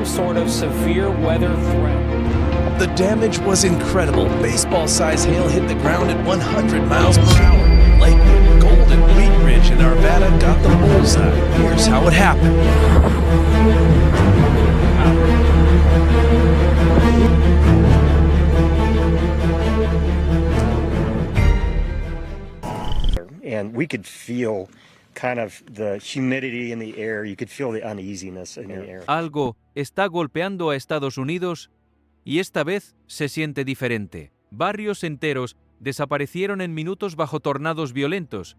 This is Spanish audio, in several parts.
some sort of severe weather threat. The damage was incredible. Baseball-sized hail hit the ground at 100 miles per hour. Lakewood, Golden, Wheat Ridge, and Arvada got the bullseye. Here's how it happened. And we could feel kind of the humidity in the air. You could feel the uneasiness in the air. Algo está golpeando a Estados Unidos y esta vez se siente diferente. Barrios enteros desaparecieron en minutos bajo tornados violentos.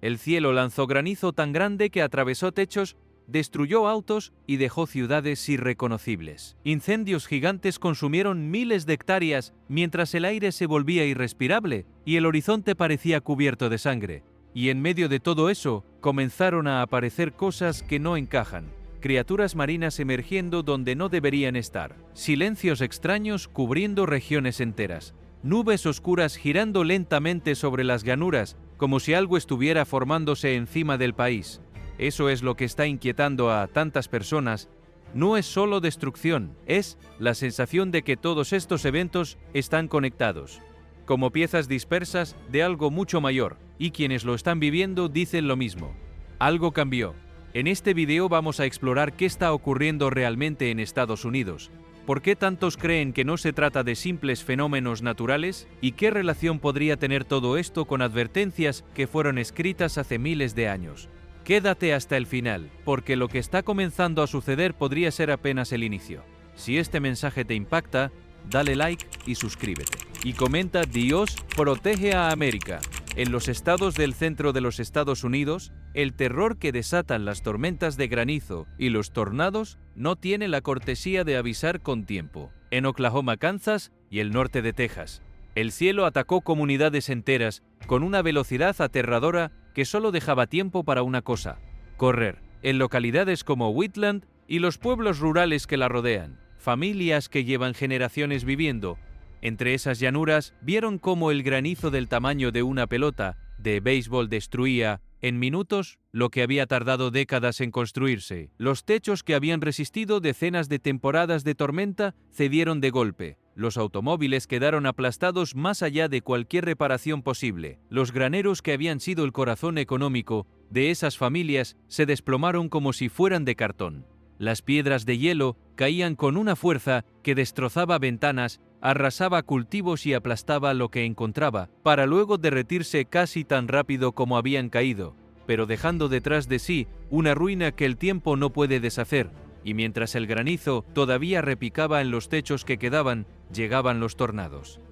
El cielo lanzó granizo tan grande que atravesó techos, destruyó autos y dejó ciudades irreconocibles. Incendios gigantes consumieron miles de hectáreas mientras el aire se volvía irrespirable y el horizonte parecía cubierto de sangre. Y en medio de todo eso, comenzaron a aparecer cosas que no encajan. Criaturas marinas emergiendo donde no deberían estar. Silencios extraños cubriendo regiones enteras. Nubes oscuras girando lentamente sobre las llanuras, como si algo estuviera formándose encima del país. Eso es lo que está inquietando a tantas personas. No es solo destrucción, es la sensación de que todos estos eventos están conectados, como piezas dispersas de algo mucho mayor, y quienes lo están viviendo dicen lo mismo. Algo cambió. En este video vamos a explorar qué está ocurriendo realmente en Estados Unidos, por qué tantos creen que no se trata de simples fenómenos naturales y qué relación podría tener todo esto con advertencias que fueron escritas hace miles de años. Quédate hasta el final, porque lo que está comenzando a suceder podría ser apenas el inicio. Si este mensaje te impacta, dale like y suscríbete. Y comenta: Dios protege a América. En los estados del centro de los Estados Unidos, el terror que desatan las tormentas de granizo y los tornados no tiene la cortesía de avisar con tiempo. En Oklahoma, Kansas y el norte de Texas, el cielo atacó comunidades enteras con una velocidad aterradora que solo dejaba tiempo para una cosa: correr. En localidades como Wheatland y los pueblos rurales que la rodean, familias que llevan generaciones viviendo entre esas llanuras vieron cómo el granizo del tamaño de una pelota de béisbol destruía en minutos lo que había tardado décadas en construirse. Los techos que habían resistido decenas de temporadas de tormenta cedieron de golpe. Los automóviles quedaron aplastados más allá de cualquier reparación posible. Los graneros que habían sido el corazón económico de esas familias se desplomaron como si fueran de cartón. Las piedras de hielo caían con una fuerza que destrozaba ventanas, arrasaba cultivos y aplastaba lo que encontraba, para luego derretirse casi tan rápido como habían caído, pero dejando detrás de sí una ruina que el tiempo no puede deshacer. Y mientras el granizo todavía repicaba en los techos que quedaban, llegaban los tornados.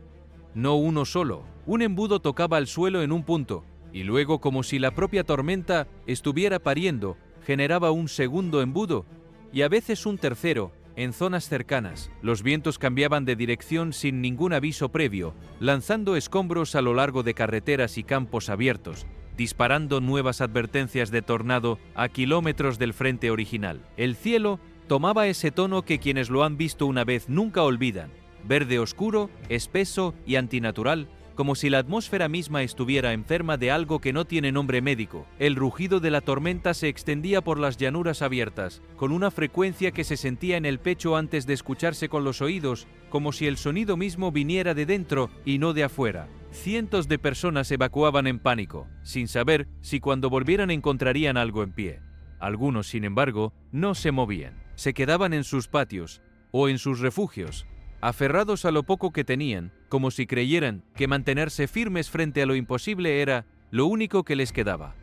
No uno solo, un embudo tocaba el suelo en un punto, y luego, como si la propia tormenta estuviera pariendo, generaba un segundo embudo, y a veces un tercero, en zonas cercanas. Los vientos cambiaban de dirección sin ningún aviso previo, lanzando escombros a lo largo de carreteras y campos abiertos, disparando nuevas advertencias de tornado a kilómetros del frente original. El cielo tomaba ese tono que quienes lo han visto una vez nunca olvidan: verde oscuro, espeso y antinatural, como si la atmósfera misma estuviera enferma de algo que no tiene nombre médico. El rugido de la tormenta se extendía por las llanuras abiertas, con una frecuencia que se sentía en el pecho antes de escucharse con los oídos, como si el sonido mismo viniera de dentro y no de afuera. Cientos de personas evacuaban en pánico, sin saber si cuando volvieran encontrarían algo en pie. Algunos, sin embargo, no se movían. Se quedaban en sus patios o en sus refugios, aferrados a lo poco que tenían, como si creyeran que mantenerse firmes frente a lo imposible era lo único que les quedaba.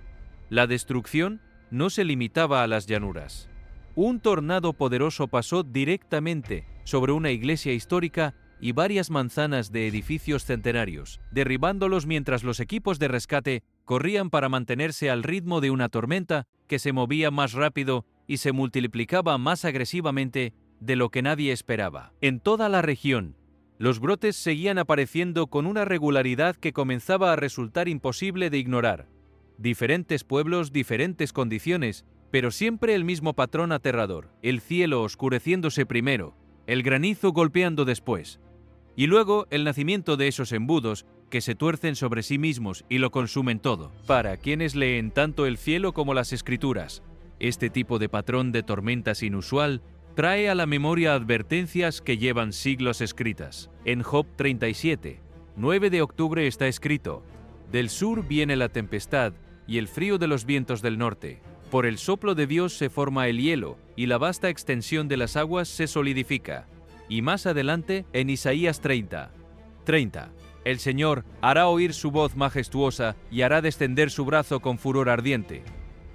La destrucción no se limitaba a las llanuras. Un tornado poderoso pasó directamente sobre una iglesia histórica y varias manzanas de edificios centenarios, derribándolos mientras los equipos de rescate corrían para mantenerse al ritmo de una tormenta que se movía más rápido y se multiplicaba más agresivamente de lo que nadie esperaba. En toda la región, los brotes seguían apareciendo con una regularidad que comenzaba a resultar imposible de ignorar. Diferentes pueblos, diferentes condiciones, pero siempre el mismo patrón aterrador: el cielo oscureciéndose primero, el granizo golpeando después, y luego el nacimiento de esos embudos que se tuercen sobre sí mismos y lo consumen todo. Para quienes leen tanto el cielo como las escrituras, este tipo de patrón de tormentas inusual trae a la memoria advertencias que llevan siglos escritas. En Job 37, 9 de octubre está escrito: «Del sur viene la tempestad y el frío de los vientos del norte. Por el soplo de Dios se forma el hielo y la vasta extensión de las aguas se solidifica». Y más adelante, en Isaías 30, «El Señor hará oír su voz majestuosa y hará descender su brazo con furor ardiente.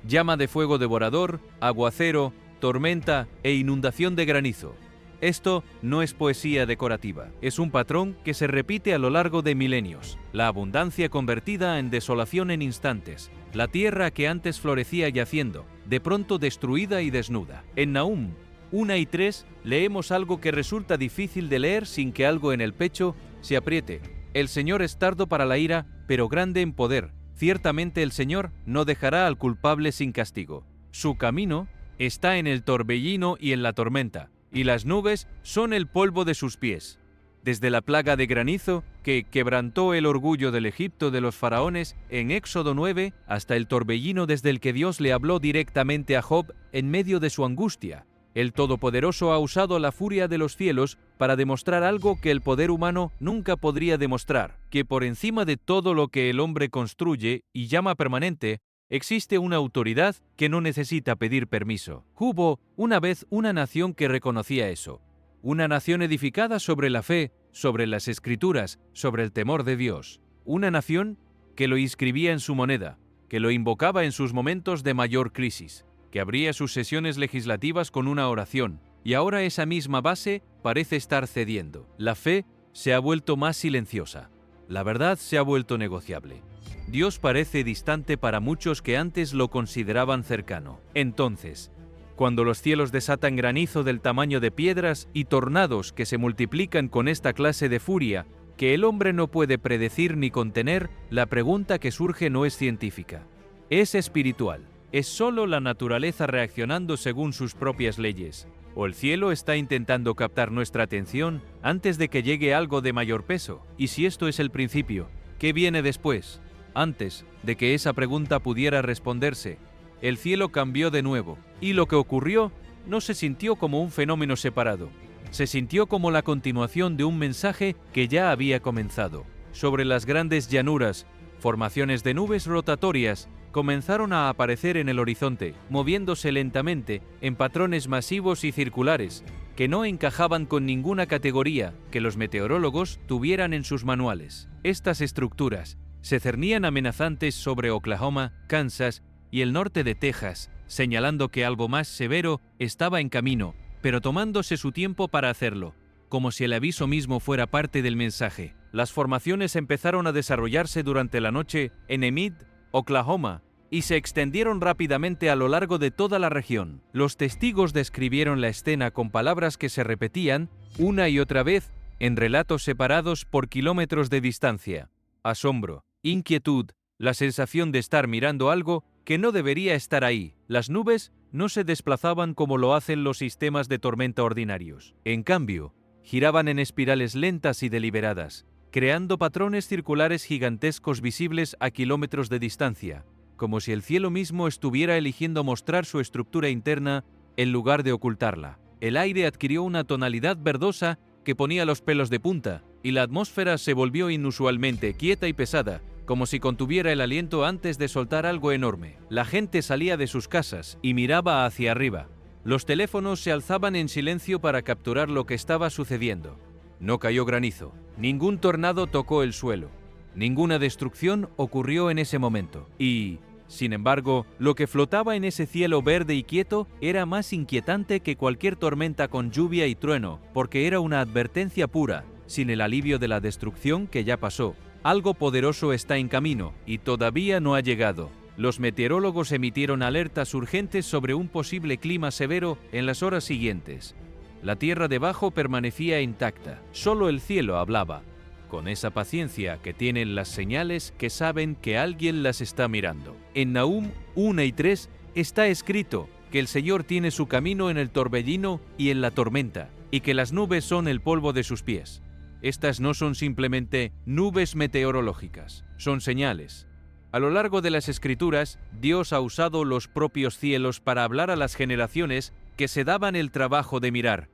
Llama de fuego devorador, aguacero, tormenta e inundación de granizo». Esto no es poesía decorativa, es un patrón que se repite a lo largo de milenios. La abundancia convertida en desolación en instantes. La tierra que antes florecía yaciendo, de pronto destruida y desnuda. En Nahum 1 y 3 leemos algo que resulta difícil de leer sin que algo en el pecho se apriete. El Señor es tardo para la ira, pero grande en poder. Ciertamente el Señor no dejará al culpable sin castigo. Su camino está en el torbellino y en la tormenta, y las nubes son el polvo de sus pies. Desde la plaga de granizo, que quebrantó el orgullo del Egipto de los faraones en Éxodo 9, hasta el torbellino desde el que Dios le habló directamente a Job en medio de su angustia. El Todopoderoso ha usado la furia de los cielos para demostrar algo que el poder humano nunca podría demostrar, que por encima de todo lo que el hombre construye y llama permanente, existe una autoridad que no necesita pedir permiso. Hubo una vez una nación que reconocía eso. Una nación edificada sobre la fe, sobre las Escrituras, sobre el temor de Dios. Una nación que lo inscribía en su moneda, que lo invocaba en sus momentos de mayor crisis, que abría sus sesiones legislativas con una oración, y ahora esa misma base parece estar cediendo. La fe se ha vuelto más silenciosa. La verdad se ha vuelto negociable. Dios parece distante para muchos que antes lo consideraban cercano. Entonces, cuando los cielos desatan granizo del tamaño de piedras y tornados que se multiplican con esta clase de furia que el hombre no puede predecir ni contener, la pregunta que surge no es científica, es espiritual. ¿Es solo la naturaleza reaccionando según sus propias leyes? ¿O el cielo está intentando captar nuestra atención antes de que llegue algo de mayor peso? Y si esto es el principio, ¿qué viene después? Antes de que esa pregunta pudiera responderse, el cielo cambió de nuevo, y lo que ocurrió no se sintió como un fenómeno separado, se sintió como la continuación de un mensaje que ya había comenzado. Sobre las grandes llanuras, formaciones de nubes rotatorias comenzaron a aparecer en el horizonte, moviéndose lentamente en patrones masivos y circulares, que no encajaban con ninguna categoría que los meteorólogos tuvieran en sus manuales. Estas estructuras se cernían amenazantes sobre Oklahoma, Kansas y el norte de Texas, señalando que algo más severo estaba en camino, pero tomándose su tiempo para hacerlo, como si el aviso mismo fuera parte del mensaje. Las formaciones empezaron a desarrollarse durante la noche en Enid, Oklahoma, y se extendieron rápidamente a lo largo de toda la región. Los testigos describieron la escena con palabras que se repetían una y otra vez en relatos separados por kilómetros de distancia. Asombro, inquietud, la sensación de estar mirando algo que no debería estar ahí. Las nubes no se desplazaban como lo hacen los sistemas de tormenta ordinarios. En cambio, giraban en espirales lentas y deliberadas, creando patrones circulares gigantescos visibles a kilómetros de distancia, como si el cielo mismo estuviera eligiendo mostrar su estructura interna en lugar de ocultarla. El aire adquirió una tonalidad verdosa que ponía los pelos de punta, y la atmósfera se volvió inusualmente quieta y pesada, como si contuviera el aliento antes de soltar algo enorme. La gente salía de sus casas y miraba hacia arriba. Los teléfonos se alzaban en silencio para capturar lo que estaba sucediendo. No cayó granizo, ningún tornado tocó el suelo, ninguna destrucción ocurrió en ese momento. Y, sin embargo, lo que flotaba en ese cielo verde y quieto era más inquietante que cualquier tormenta con lluvia y trueno, porque era una advertencia pura, sin el alivio de la destrucción que ya pasó. Algo poderoso está en camino y todavía no ha llegado. Los meteorólogos emitieron alertas urgentes sobre un posible clima severo en las horas siguientes. La tierra debajo permanecía intacta, solo el cielo hablaba, con esa paciencia que tienen las señales que saben que alguien las está mirando. En Nahum 1 y 3 está escrito que el Señor tiene su camino en el torbellino y en la tormenta, y que las nubes son el polvo de sus pies. Estas no son simplemente nubes meteorológicas, son señales. A lo largo de las Escrituras, Dios ha usado los propios cielos para hablar a las generaciones que se daban el trabajo de mirar,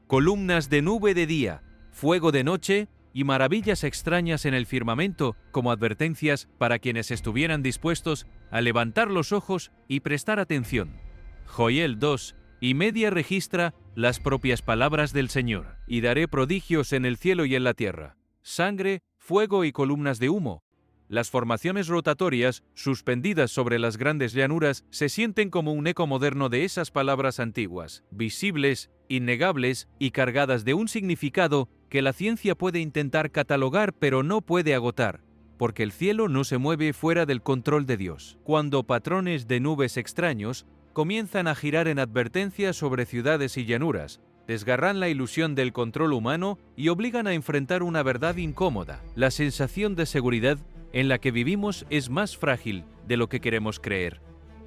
columnas de nube de día, fuego de noche y maravillas extrañas en el firmamento como advertencias para quienes estuvieran dispuestos a levantar los ojos y prestar atención. Joel 2:30 registra las propias palabras del Señor: y daré prodigios en el cielo y en la tierra, sangre, fuego y columnas de humo. Las formaciones rotatorias, suspendidas sobre las grandes llanuras, se sienten como un eco moderno de esas palabras antiguas, visibles, innegables y cargadas de un significado que la ciencia puede intentar catalogar pero no puede agotar, porque el cielo no se mueve fuera del control de Dios. Cuando patrones de nubes extraños comienzan a girar en advertencias sobre ciudades y llanuras, desgarran la ilusión del control humano y obligan a enfrentar una verdad incómoda. La sensación de seguridad en la que vivimos es más frágil de lo que queremos creer.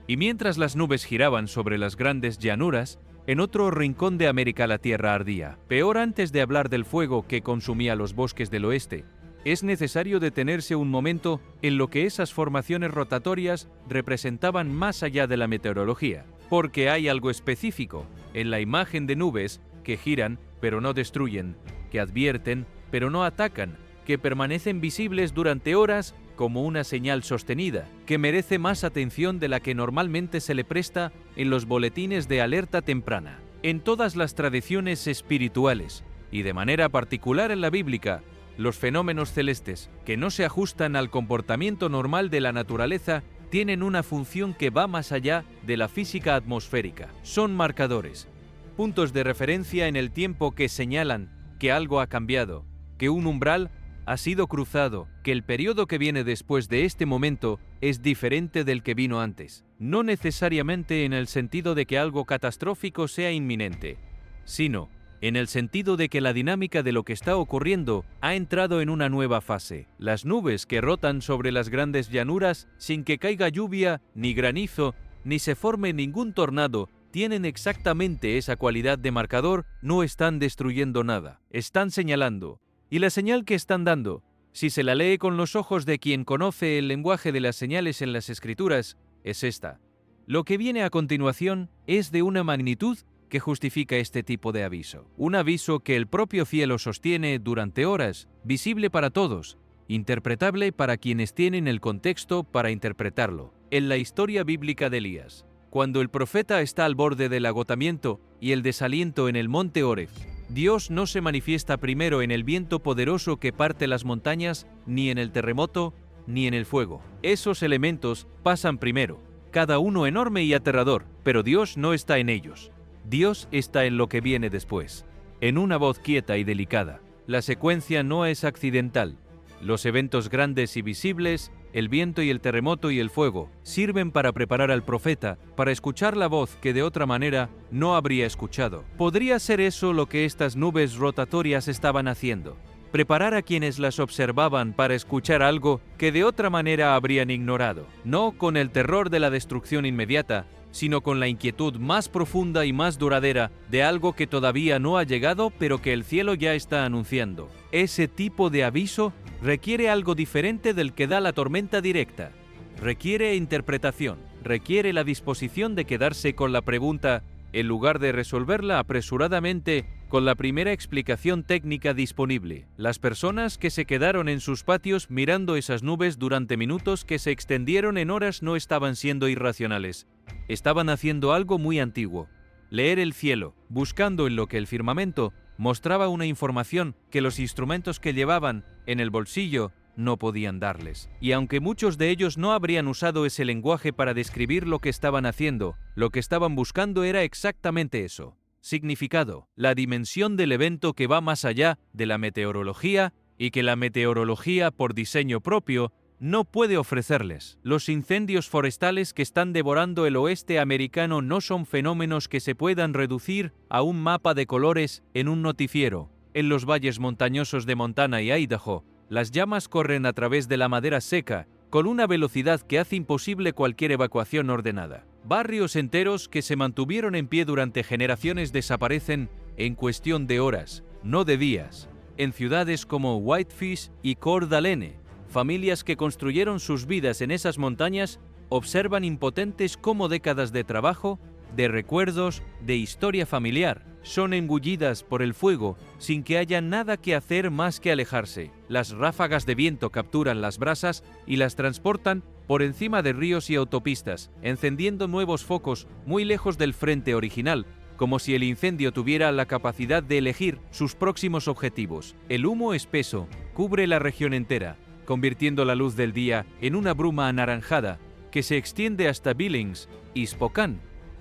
Y mientras las nubes giraban sobre las grandes llanuras, en otro rincón de América la tierra ardía. Peor, antes de hablar del fuego que consumía los bosques del oeste, es necesario detenerse un momento en lo que esas formaciones rotatorias representaban más allá de la meteorología, porque hay algo específico en la imagen de nubes que giran pero no destruyen, que advierten pero no atacan, que permanecen visibles durante horas como una señal sostenida, que merece más atención de la que normalmente se le presta en los boletines de alerta temprana. En todas las tradiciones espirituales, y de manera particular en la bíblica, los fenómenos celestes que no se ajustan al comportamiento normal de la naturaleza tienen una función que va más allá de la física atmosférica. Son marcadores, puntos de referencia en el tiempo que señalan que algo ha cambiado, que un umbral ha sido cruzado, que el periodo que viene después de este momento es diferente del que vino antes. No necesariamente en el sentido de que algo catastrófico sea inminente, sino en el sentido de que la dinámica de lo que está ocurriendo ha entrado en una nueva fase. Las nubes que rotan sobre las grandes llanuras sin que caiga lluvia, ni granizo, ni se forme ningún tornado, tienen exactamente esa cualidad de marcador, no están destruyendo nada, están señalando. Y la señal que están dando, si se la lee con los ojos de quien conoce el lenguaje de las señales en las Escrituras, es esta. Lo que viene a continuación es de una magnitud que justifica este tipo de aviso. Un aviso que el propio cielo sostiene durante horas, visible para todos, interpretable para quienes tienen el contexto para interpretarlo. En la historia bíblica de Elías, cuando el profeta está al borde del agotamiento y el desaliento en el monte Oreb, Dios no se manifiesta primero en el viento poderoso que parte las montañas, ni en el terremoto, ni en el fuego. Esos elementos pasan primero, cada uno enorme y aterrador, pero Dios no está en ellos. Dios está en lo que viene después, en una voz quieta y delicada. La secuencia no es accidental. Los eventos grandes y visibles, el viento y el terremoto y el fuego, sirven para preparar al profeta para escuchar la voz que de otra manera no habría escuchado. ¿Podría ser eso lo que estas nubes rotatorias estaban haciendo? Preparar a quienes las observaban para escuchar algo que de otra manera habrían ignorado, no con el terror de la destrucción inmediata, sino con la inquietud más profunda y más duradera de algo que todavía no ha llegado pero que el cielo ya está anunciando. Ese tipo de aviso requiere algo diferente del que da la tormenta directa. Requiere interpretación, requiere la disposición de quedarse con la pregunta en lugar de resolverla apresuradamente con la primera explicación técnica disponible. Las personas que se quedaron en sus patios mirando esas nubes durante minutos que se extendieron en horas no estaban siendo irracionales. Estaban haciendo algo muy antiguo: leer el cielo, buscando en lo que el firmamento mostraba una información que los instrumentos que llevaban en el bolsillo no podían darles. Y aunque muchos de ellos no habrían usado ese lenguaje para describir lo que estaban haciendo, lo que estaban buscando era exactamente eso: significado, la dimensión del evento que va más allá de la meteorología y que la meteorología, por diseño propio, no puede ofrecerles. Los incendios forestales que están devorando el oeste americano no son fenómenos que se puedan reducir a un mapa de colores en un noticiero. En los valles montañosos de Montana y Idaho, las llamas corren a través de la madera seca con una velocidad que hace imposible cualquier evacuación ordenada. Barrios enteros que se mantuvieron en pie durante generaciones desaparecen en cuestión de horas, no de días. En ciudades como Whitefish y Coeur d'Alene, familias que construyeron sus vidas en esas montañas observan impotentes cómo décadas de trabajo de recuerdos, de historia familiar. Son engullidas por el fuego sin que haya nada que hacer más que alejarse. Las ráfagas de viento capturan las brasas y las transportan por encima de ríos y autopistas, encendiendo nuevos focos muy lejos del frente original, como si el incendio tuviera la capacidad de elegir sus próximos objetivos. El humo espeso cubre la región entera, convirtiendo la luz del día en una bruma anaranjada que se extiende hasta Billings y Spokane,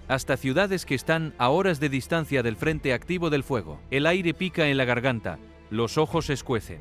hasta ciudades que están a horas de distancia del frente activo del fuego. El aire pica en la garganta, los ojos escuecen.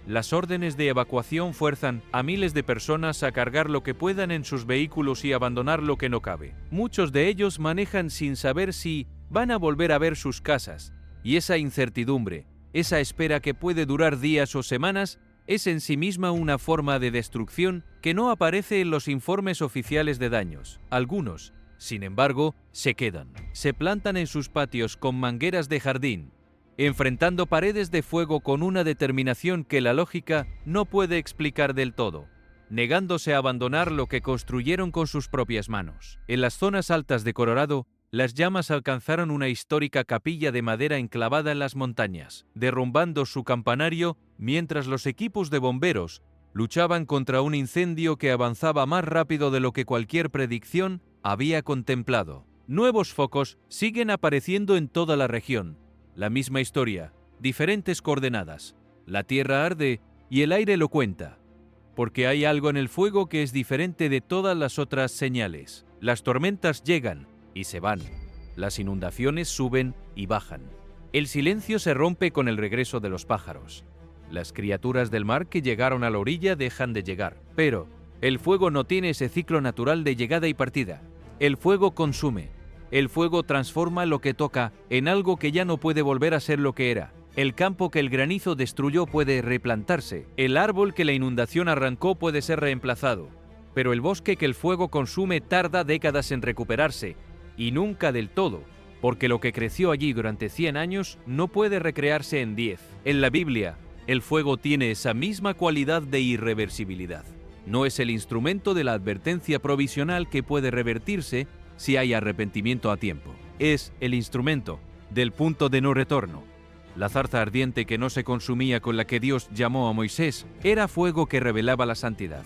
Las órdenes de evacuación fuerzan a miles de personas a cargar lo que puedan en sus vehículos y abandonar lo que no cabe. Muchos de ellos manejan sin saber si van a volver a ver sus casas, y esa incertidumbre, esa espera que puede durar días o semanas, es en sí misma una forma de destrucción que no aparece en los informes oficiales de daños. Algunos, sin embargo, se quedan, se plantan en sus patios con mangueras de jardín, enfrentando paredes de fuego con una determinación que la lógica no puede explicar del todo, negándose a abandonar lo que construyeron con sus propias manos. En las zonas altas de Colorado, las llamas alcanzaron una histórica capilla de madera enclavada en las montañas, derrumbando su campanario mientras los equipos de bomberos luchaban contra un incendio que avanzaba más rápido de lo que cualquier predicción había contemplado. Nuevos focos siguen apareciendo en toda la región. La misma historia, diferentes coordenadas. La tierra arde y el aire lo cuenta, porque hay algo en el fuego que es diferente de todas las otras señales. Las tormentas llegan y se van. Las inundaciones suben y bajan. El silencio se rompe con el regreso de los pájaros. Las criaturas del mar que llegaron a la orilla dejan de llegar. Pero el fuego no tiene ese ciclo natural de llegada y partida. El fuego consume. El fuego transforma lo que toca en algo que ya no puede volver a ser lo que era. El campo que el granizo destruyó puede replantarse. El árbol que la inundación arrancó puede ser reemplazado. Pero el bosque que el fuego consume tarda décadas en recuperarse. Y nunca del todo, porque lo que creció allí durante 100 años no puede recrearse en 10. En la Biblia, el fuego tiene esa misma cualidad de irreversibilidad. No es el instrumento de la advertencia provisional que puede revertirse si hay arrepentimiento a tiempo. Es el instrumento del punto de no retorno. La zarza ardiente que no se consumía con la que Dios llamó a Moisés era fuego que revelaba la santidad.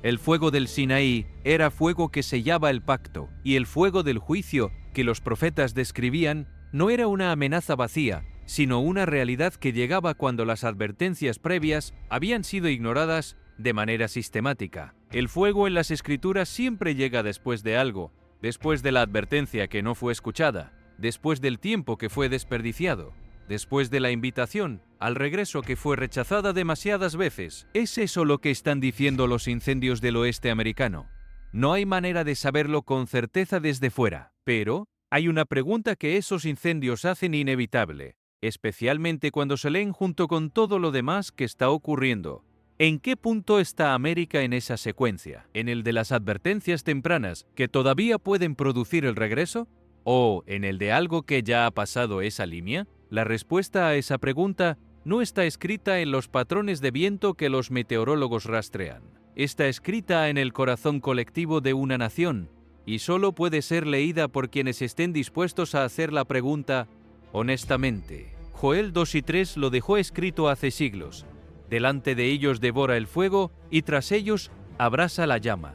El fuego del Sinaí era fuego que sellaba el pacto, y el fuego del juicio que los profetas describían no era una amenaza vacía, sino una realidad que llegaba cuando las advertencias previas habían sido ignoradas de manera sistemática. El fuego en las Escrituras siempre llega después de algo, después de la advertencia que no fue escuchada, después del tiempo que fue desperdiciado, después de la invitación al regreso que fue rechazada demasiadas veces. ¿Es eso lo que están diciendo los incendios del oeste americano? No hay manera de saberlo con certeza desde fuera, pero hay una pregunta que esos incendios hacen inevitable, especialmente cuando se leen junto con todo lo demás que está ocurriendo. ¿En qué punto está América en esa secuencia? ¿En el de las advertencias tempranas que todavía pueden producir el regreso? ¿O en el de algo que ya ha pasado esa línea? La respuesta a esa pregunta no está escrita en los patrones de viento que los meteorólogos rastrean. Está escrita en el corazón colectivo de una nación y solo puede ser leída por quienes estén dispuestos a hacer la pregunta honestamente. Joel 2 y 3 lo dejó escrito hace siglos. Delante de ellos devora el fuego y tras ellos abrasa la llama.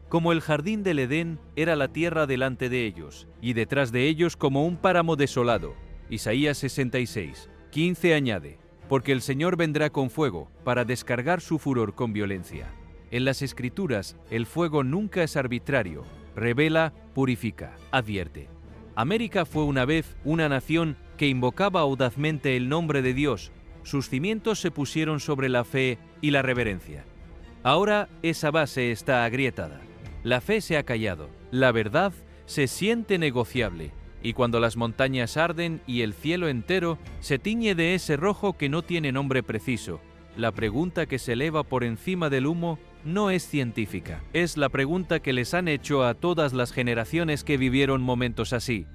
Como el jardín del Edén era la tierra delante de ellos, y detrás de ellos como un páramo desolado. Isaías 66, 15 añade, porque el Señor vendrá con fuego para descargar su furor con violencia. En las Escrituras, el fuego nunca es arbitrario, revela, purifica, advierte. América fue una vez una nación que invocaba audazmente el nombre de Dios. Sus cimientos se pusieron sobre la fe y la reverencia. Ahora esa base está agrietada. La fe se ha callado. La verdad se siente negociable. Y cuando las montañas arden y el cielo entero se tiñe de ese rojo que no tiene nombre preciso, la pregunta que se eleva por encima del humo no es científica. Es la pregunta que les han hecho a todas las generaciones que vivieron momentos así.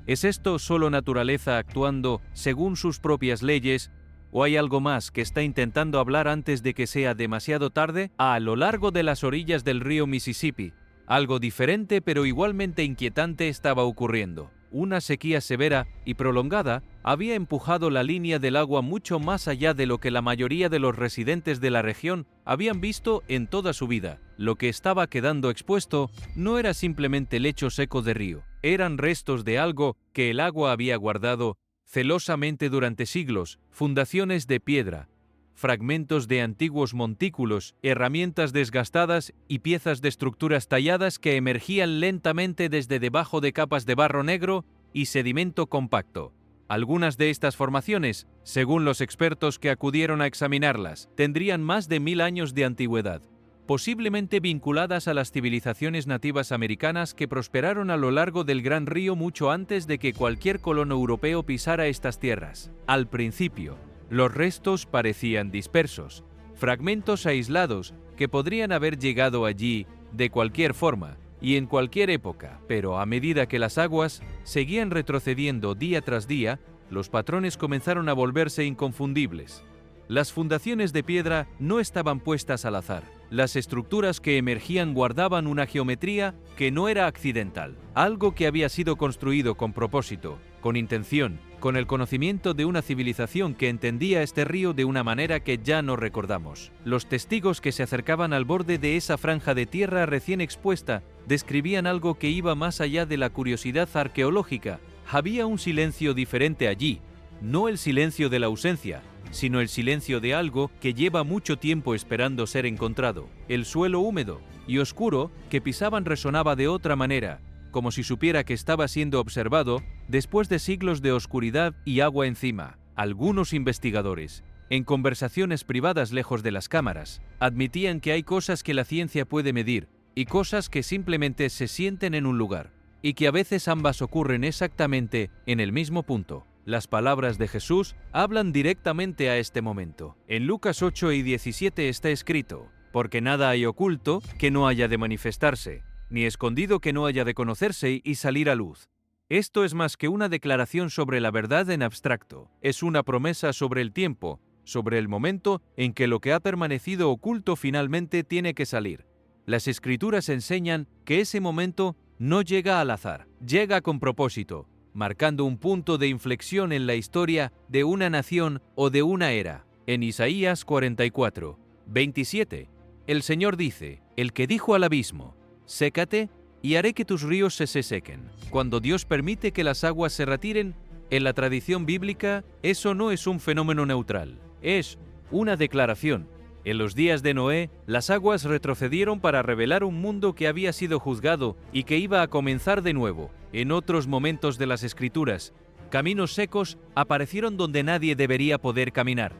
¿Es esto solo naturaleza actuando según sus propias leyes? ¿O hay algo más que está intentando hablar antes de que sea demasiado tarde? A lo largo de las orillas del río Mississippi, Algo diferente pero igualmente inquietante estaba ocurriendo. Una sequía severa y prolongada había empujado la línea del agua mucho más allá de lo que la mayoría de los residentes de la región habían visto en toda su vida. Lo que estaba quedando expuesto no era simplemente lecho seco de río, eran restos de algo que el agua había guardado celosamente durante siglos, fundaciones de piedra, fragmentos de antiguos montículos, herramientas desgastadas y piezas de estructuras talladas que emergían lentamente desde debajo de capas de barro negro y sedimento compacto. Algunas de estas formaciones, según los expertos que acudieron a examinarlas, tendrían más de 1000 años de antigüedad, posiblemente vinculadas a las civilizaciones nativas americanas que prosperaron a lo largo del Gran Río mucho antes de que cualquier colono europeo pisara estas tierras. Al principio, los restos parecían dispersos, fragmentos aislados que podrían haber llegado allí de cualquier forma y en cualquier época, pero a medida que las aguas seguían retrocediendo día tras día, los patrones comenzaron a volverse inconfundibles. Las fundaciones de piedra no estaban puestas al azar. Las estructuras que emergían guardaban una geometría que no era accidental, algo que había sido construido con propósito, con intención, con el conocimiento de una civilización que entendía este río de una manera que ya no recordamos. Los testigos que se acercaban al borde de esa franja de tierra recién expuesta describían algo que iba más allá de la curiosidad arqueológica. Había un silencio diferente allí, no el silencio de la ausencia, sino el silencio de algo que lleva mucho tiempo esperando ser encontrado. El suelo húmedo y oscuro que pisaban resonaba de otra manera, como si supiera que estaba siendo observado después de siglos de oscuridad y agua encima. Algunos investigadores, en conversaciones privadas lejos de las cámaras, admitían que hay cosas que la ciencia puede medir y cosas que simplemente se sienten en un lugar, y que a veces ambas ocurren exactamente en el mismo punto. Las palabras de Jesús hablan directamente a este momento. En Lucas 8 y 17 está escrito: «Porque nada hay oculto que no haya de manifestarse, ni escondido que no haya de conocerse y salir a luz». Esto es más que una declaración sobre la verdad en abstracto. Es una promesa sobre el tiempo, sobre el momento en que lo que ha permanecido oculto finalmente tiene que salir. Las Escrituras enseñan que ese momento no llega al azar, llega con propósito, marcando un punto de inflexión en la historia de una nación o de una era. En Isaías 44, 27, el Señor dice: «El que dijo al abismo, sécate, y haré que tus ríos se sequen». Cuando Dios permite que las aguas se retiren, en la tradición bíblica, eso no es un fenómeno neutral, es una declaración. En los días de Noé, las aguas retrocedieron para revelar un mundo que había sido juzgado y que iba a comenzar de nuevo. En otros momentos de las Escrituras, caminos secos aparecieron donde nadie debería poder caminar.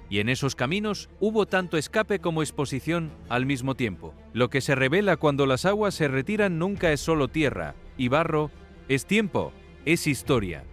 Y en esos caminos hubo tanto escape como exposición al mismo tiempo. Lo que se revela cuando las aguas se retiran nunca es solo tierra y barro, es tiempo, es historia.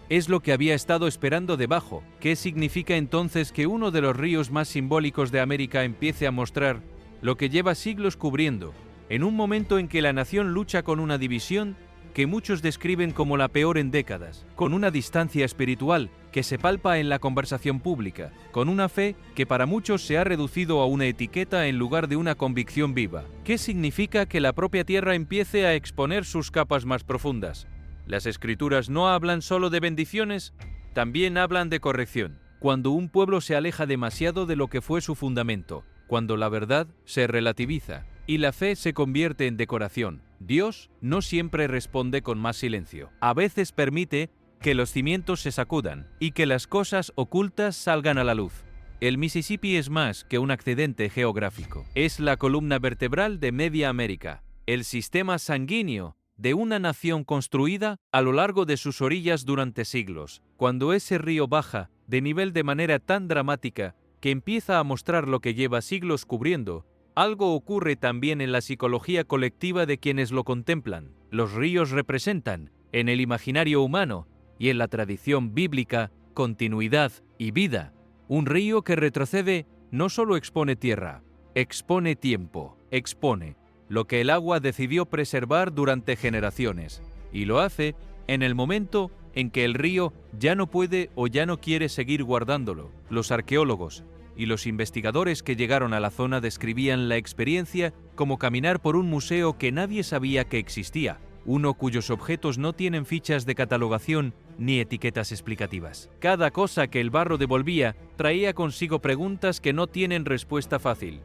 Es lo que había estado esperando debajo. ¿Qué significa entonces que uno de los ríos más simbólicos de América empiece a mostrar lo que lleva siglos cubriendo, en un momento en que la nación lucha con una división que muchos describen como la peor en décadas, con una distancia espiritual que se palpa en la conversación pública, con una fe que para muchos se ha reducido a una etiqueta en lugar de una convicción viva? ¿Qué significa que la propia tierra empiece a exponer sus capas más profundas? Las Escrituras no hablan solo de bendiciones, también hablan de corrección. Cuando un pueblo se aleja demasiado de lo que fue su fundamento, cuando la verdad se relativiza y la fe se convierte en decoración, Dios no siempre responde con más silencio. A veces permite que los cimientos se sacudan y que las cosas ocultas salgan a la luz. El Mississippi es más que un accidente geográfico. Es la columna vertebral de media América, el sistema sanguíneo de una nación construida a lo largo de sus orillas durante siglos. Cuando ese río baja de nivel de manera tan dramática que empieza a mostrar lo que lleva siglos cubriendo, algo ocurre también en la psicología colectiva de quienes lo contemplan. Los ríos representan, en el imaginario humano y en la tradición bíblica, continuidad y vida. Un río que retrocede no solo expone tierra, expone tiempo, expone lo que el agua decidió preservar durante generaciones, y lo hace en el momento en que el río ya no puede o ya no quiere seguir guardándolo. Los arqueólogos y los investigadores que llegaron a la zona describían la experiencia como caminar por un museo que nadie sabía que existía, uno cuyos objetos no tienen fichas de catalogación ni etiquetas explicativas. Cada cosa que el barro devolvía traía consigo preguntas que no tienen respuesta fácil.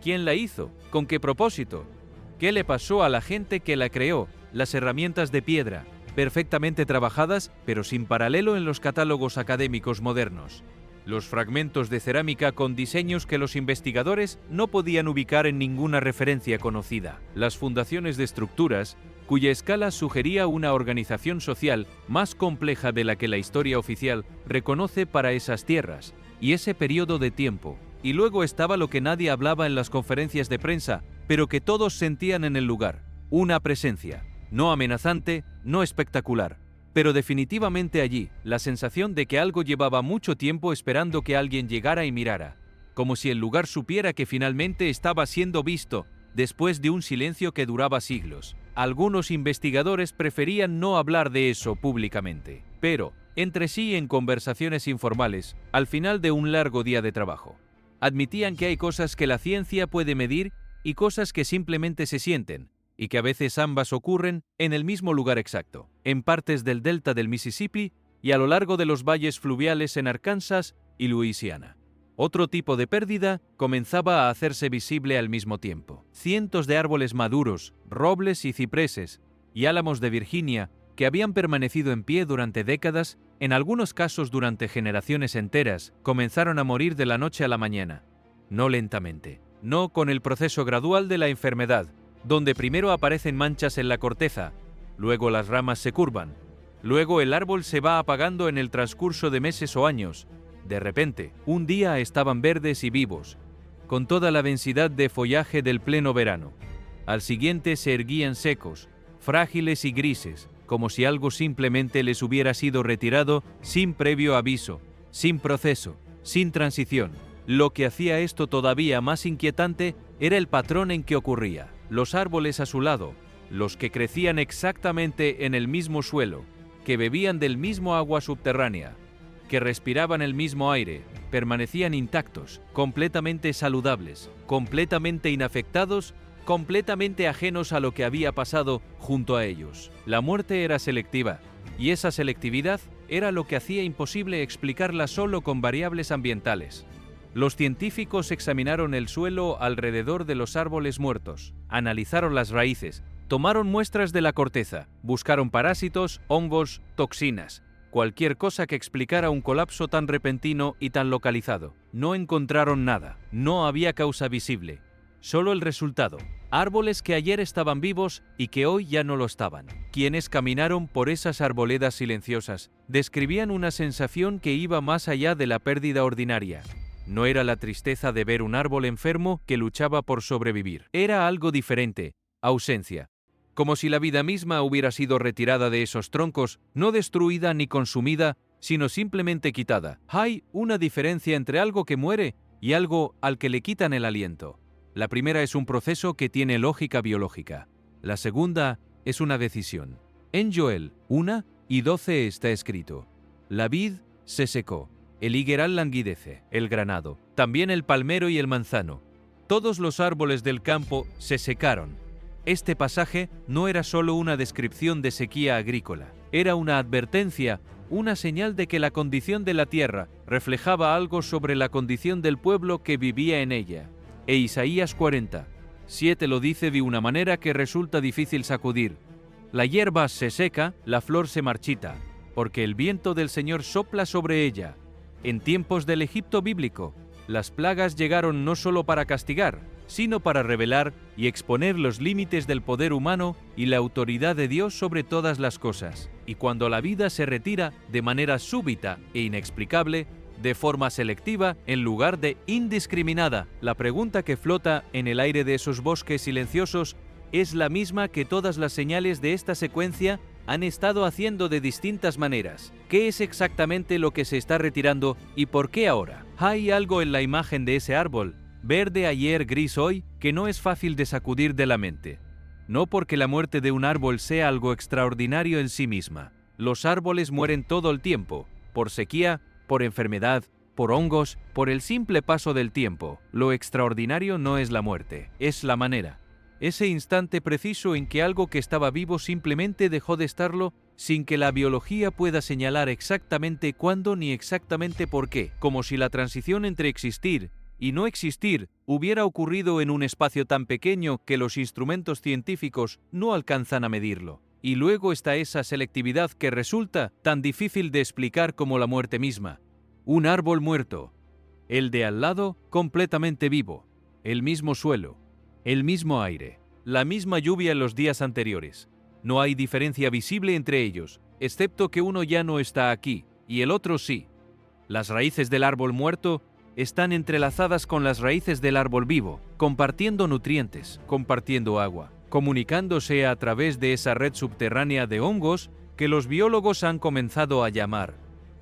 ¿Quién la hizo? ¿Con qué propósito? ¿Qué le pasó a la gente que la creó? Las herramientas de piedra, perfectamente trabajadas, pero sin paralelo en los catálogos académicos modernos. Los fragmentos de cerámica con diseños que los investigadores no podían ubicar en ninguna referencia conocida. Las fundaciones de estructuras, cuya escala sugería una organización social más compleja de la que la historia oficial reconoce para esas tierras y ese periodo de tiempo. Y luego estaba lo que nadie hablaba en las conferencias de prensa, pero que todos sentían en el lugar: una presencia, no amenazante, no espectacular, pero definitivamente allí, la sensación de que algo llevaba mucho tiempo esperando que alguien llegara y mirara, como si el lugar supiera que finalmente estaba siendo visto, después de un silencio que duraba siglos. Algunos investigadores preferían no hablar de eso públicamente, pero, entre sí en conversaciones informales, al final de un largo día de trabajo, admitían que hay cosas que la ciencia puede medir y cosas que simplemente se sienten, y que a veces ambas ocurren en el mismo lugar exacto, en partes del delta del Mississippi y a lo largo de los valles fluviales en Arkansas y Luisiana. Otro tipo de pérdida comenzaba a hacerse visible al mismo tiempo. Cientos de árboles maduros, robles y cipreses, y álamos de Virginia, que habían permanecido en pie durante décadas, en algunos casos durante generaciones enteras, comenzaron a morir de la noche a la mañana. No lentamente, no con el proceso gradual de la enfermedad, donde primero aparecen manchas en la corteza, luego las ramas se curvan, luego el árbol se va apagando en el transcurso de meses o años. De repente, un día estaban verdes y vivos, con toda la densidad de follaje del pleno verano. Al siguiente se erguían secos, frágiles y grises, como si algo simplemente les hubiera sido retirado sin previo aviso, sin proceso, sin transición. Lo que hacía esto todavía más inquietante era el patrón en que ocurría. Los árboles a su lado, los que crecían exactamente en el mismo suelo, que bebían del mismo agua subterránea, que respiraban el mismo aire, permanecían intactos, completamente saludables, completamente inafectados, completamente ajenos a lo que había pasado junto a ellos. La muerte era selectiva, y esa selectividad era lo que hacía imposible explicarla solo con variables ambientales. Los científicos examinaron el suelo alrededor de los árboles muertos, analizaron las raíces, tomaron muestras de la corteza, buscaron parásitos, hongos, toxinas, cualquier cosa que explicara un colapso tan repentino y tan localizado. No encontraron nada, no había causa visible, solo el resultado: árboles que ayer estaban vivos y que hoy ya no lo estaban. Quienes caminaron por esas arboledas silenciosas describían una sensación que iba más allá de la pérdida ordinaria. No era la tristeza de ver un árbol enfermo que luchaba por sobrevivir. Era algo diferente: ausencia. Como si la vida misma hubiera sido retirada de esos troncos, no destruida ni consumida, sino simplemente quitada. Hay una diferencia entre algo que muere y algo al que le quitan el aliento. La primera es un proceso que tiene lógica biológica. La segunda es una decisión. En Joel 1:12 está escrito: la vid se secó, el higueral languidece, el granado, también el palmero y el manzano. Todos los árboles del campo se secaron. Este pasaje no era solo una descripción de sequía agrícola, era una advertencia, una señal de que la condición de la tierra reflejaba algo sobre la condición del pueblo que vivía en ella. E Isaías 40:7 lo dice de una manera que resulta difícil sacudir: la hierba se seca, la flor se marchita, porque el viento del Señor sopla sobre ella. En tiempos del Egipto bíblico, las plagas llegaron no solo para castigar, sino para revelar y exponer los límites del poder humano y la autoridad de Dios sobre todas las cosas. Y cuando la vida se retira de manera súbita e inexplicable, de forma selectiva en lugar de indiscriminada, la pregunta que flota en el aire de esos bosques silenciosos es la misma que todas las señales de esta secuencia han estado haciendo de distintas maneras. ¿Qué es exactamente lo que se está retirando y por qué ahora? Hay algo en la imagen de ese árbol, verde ayer, gris hoy, que no es fácil de sacudir de la mente. No porque la muerte de un árbol sea algo extraordinario en sí misma, Los árboles mueren todo el tiempo, por sequía, por enfermedad, por hongos, por el simple paso del tiempo. Lo extraordinario no es la muerte, es la manera. Ese instante preciso en que algo que estaba vivo simplemente dejó de estarlo sin que la biología pueda señalar exactamente cuándo ni exactamente por qué, como si la transición entre existir y no existir hubiera ocurrido en un espacio tan pequeño que los instrumentos científicos no alcanzan a medirlo. Y luego está esa selectividad que resulta tan difícil de explicar como la muerte misma. Un árbol muerto, el de al lado completamente vivo, el mismo suelo, el mismo aire, la misma lluvia en los días anteriores. No hay diferencia visible entre ellos, excepto que uno ya no está aquí y el otro sí. Las raíces del árbol muerto están entrelazadas con las raíces del árbol vivo, compartiendo nutrientes, compartiendo agua, comunicándose a través de esa red subterránea de hongos que los biólogos han comenzado a llamar,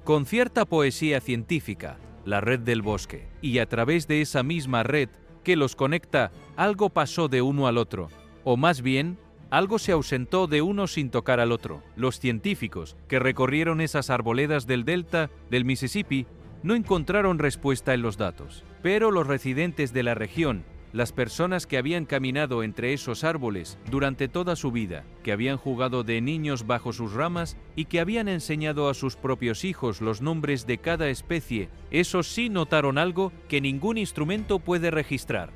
con cierta poesía científica, la red del bosque. Y a través de esa misma red que los conecta, algo pasó de uno al otro, o más bien, algo se ausentó de uno sin tocar al otro. Los científicos que recorrieron esas arboledas del delta del Mississippi no encontraron respuesta en los datos, pero los residentes de la región, las personas que habían caminado entre esos árboles durante toda su vida, que habían jugado de niños bajo sus ramas y que habían enseñado a sus propios hijos los nombres de cada especie, esos sí notaron algo que ningún instrumento puede registrar: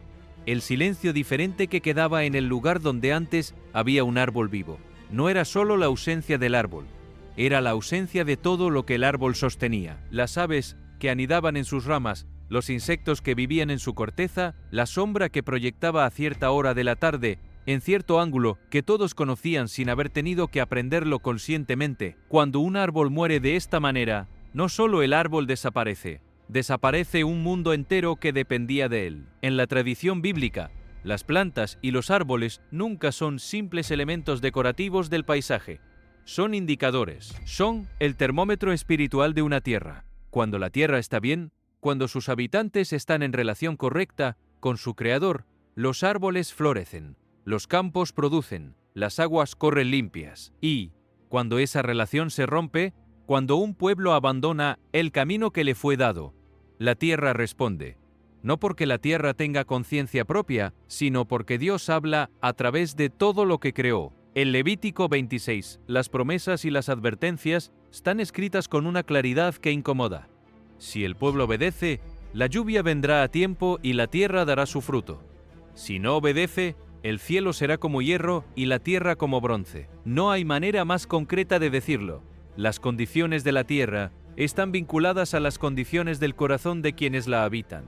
el silencio diferente que quedaba en el lugar donde antes había un árbol vivo. No era solo la ausencia del árbol, era la ausencia de todo lo que el árbol sostenía. Las aves que anidaban en sus ramas, los insectos que vivían en su corteza, la sombra que proyectaba a cierta hora de la tarde, en cierto ángulo que todos conocían sin haber tenido que aprenderlo conscientemente. Cuando un árbol muere de esta manera, no solo el árbol desaparece, desaparece un mundo entero que dependía de él. En la tradición bíblica, las plantas y los árboles nunca son simples elementos decorativos del paisaje. Son indicadores, son el termómetro espiritual de una tierra. Cuando la tierra está bien, cuando sus habitantes están en relación correcta con su creador, los árboles florecen, los campos producen, las aguas corren limpias. Y, cuando esa relación se rompe, cuando un pueblo abandona el camino que le fue dado, la tierra responde. No porque la tierra tenga conciencia propia, sino porque Dios habla a través de todo lo que creó. En Levítico 26, las promesas y las advertencias están escritas con una claridad que incomoda. Si el pueblo obedece, la lluvia vendrá a tiempo y la tierra dará su fruto. Si no obedece, el cielo será como hierro y la tierra como bronce. No hay manera más concreta de decirlo. Las condiciones de la tierra están vinculadas a las condiciones del corazón de quienes la habitan.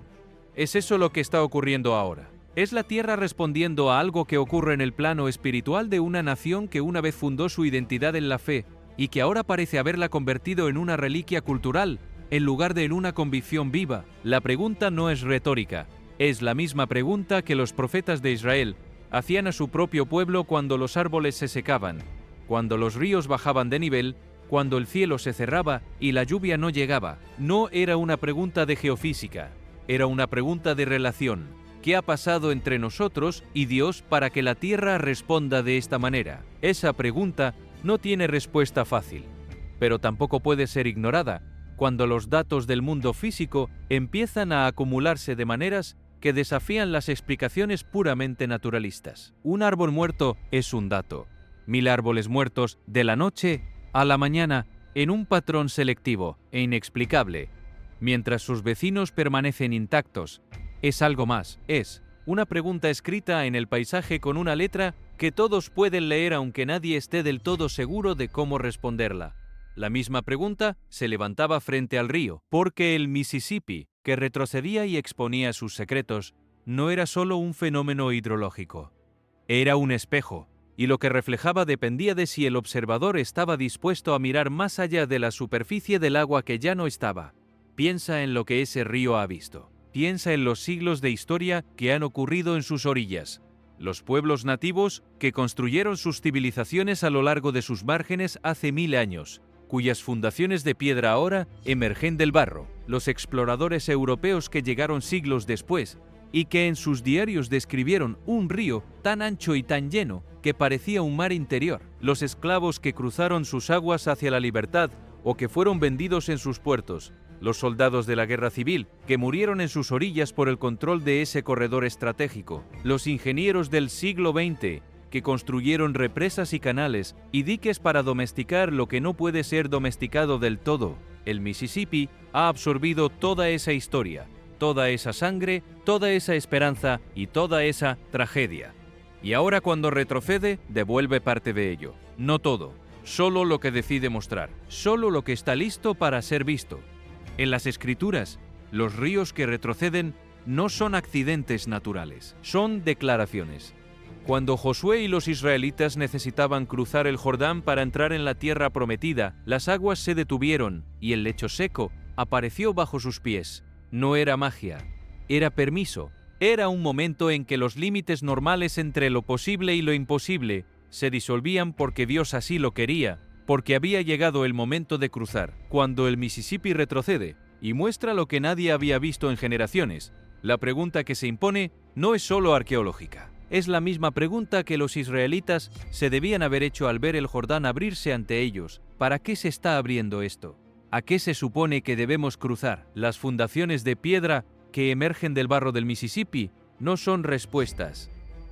Es eso lo que está ocurriendo ahora. Es la tierra respondiendo a algo que ocurre en el plano espiritual de una nación que una vez fundó su identidad en la fe y que ahora parece haberla convertido en una reliquia cultural, en lugar de en una convicción viva. La pregunta no es retórica, es la misma pregunta que los profetas de Israel hacían a su propio pueblo cuando los árboles se secaban, cuando los ríos bajaban de nivel, cuando el cielo se cerraba y la lluvia no llegaba. No era una pregunta de geofísica, era una pregunta de relación. ¿Qué ha pasado entre nosotros y Dios para que la tierra responda de esta manera? Esa pregunta no tiene respuesta fácil, pero tampoco puede ser ignorada cuando los datos del mundo físico empiezan a acumularse de maneras que desafían las explicaciones puramente naturalistas. Un árbol muerto es un dato. 1000 árboles muertos de la noche a la mañana en un patrón selectivo e inexplicable, mientras sus vecinos permanecen intactos. Es algo más, es una pregunta escrita en el paisaje con una letra que todos pueden leer aunque nadie esté del todo seguro de cómo responderla. La misma pregunta se levantaba frente al río, porque el Mississippi, que retrocedía y exponía sus secretos, no era solo un fenómeno hidrológico. Era un espejo, y lo que reflejaba dependía de si el observador estaba dispuesto a mirar más allá de la superficie del agua que ya no estaba. Piensa en lo que ese río ha visto. Piensa en los siglos de historia que han ocurrido en sus orillas, los pueblos nativos que construyeron sus civilizaciones a lo largo de sus márgenes hace 1000 años, cuyas fundaciones de piedra ahora emergen del barro, los exploradores europeos que llegaron siglos después y que en sus diarios describieron un río tan ancho y tan lleno que parecía un mar interior. Los esclavos que cruzaron sus aguas hacia la libertad o que fueron vendidos en sus puertos. Los soldados de la guerra civil que murieron en sus orillas por el control de ese corredor estratégico. Los ingenieros del siglo XX que construyeron represas y canales y diques para domesticar lo que no puede ser domesticado del todo. El Mississippi ha absorbido toda esa historia, toda esa sangre, toda esa esperanza y toda esa tragedia. Y ahora cuando retrocede, devuelve parte de ello. No todo, solo lo que decide mostrar, solo lo que está listo para ser visto. En las Escrituras, los ríos que retroceden no son accidentes naturales, son declaraciones. Cuando Josué y los israelitas necesitaban cruzar el Jordán para entrar en la tierra prometida, las aguas se detuvieron y el lecho seco apareció bajo sus pies. No era magia, era permiso, era un momento en que los límites normales entre lo posible y lo imposible se disolvían porque Dios así lo quería, porque había llegado el momento de cruzar. Cuando el Mississippi retrocede y muestra lo que nadie había visto en generaciones, la pregunta que se impone no es solo arqueológica. Es la misma pregunta que los israelitas se debían haber hecho al ver el Jordán abrirse ante ellos. ¿Para qué se está abriendo esto? ¿A qué se supone que debemos cruzar? Las fundaciones de piedra que emergen del barro del Mississippi no son respuestas.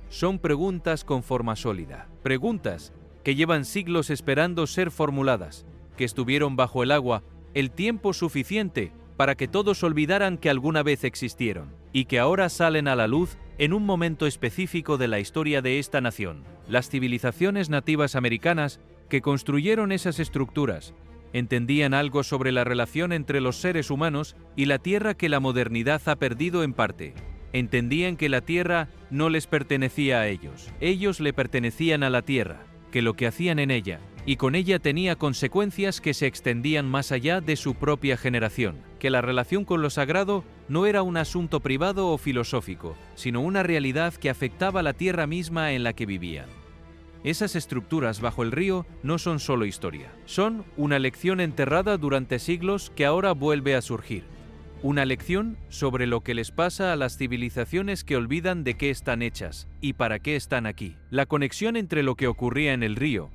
Son preguntas con forma sólida. Preguntas que llevan siglos esperando ser formuladas, que estuvieron bajo el agua el tiempo suficiente para que todos olvidaran que alguna vez existieron, y que ahora salen a la luz en un momento específico de la historia de esta nación. Las civilizaciones nativas americanas que construyeron esas estructuras entendían algo sobre la relación entre los seres humanos y la tierra que la modernidad ha perdido en parte. Entendían que la tierra no les pertenecía a ellos le pertenecían a la tierra, que lo que hacían en ella y con ella tenía consecuencias que se extendían más allá de su propia generación, que la relación con lo sagrado no era un asunto privado o filosófico, sino una realidad que afectaba la tierra misma en la que vivían. Esas estructuras bajo el río no son solo historia, son una lección enterrada durante siglos que ahora vuelve a surgir. Una lección sobre lo que les pasa a las civilizaciones que olvidan de qué están hechas y para qué están aquí. La conexión entre lo que ocurría en el río,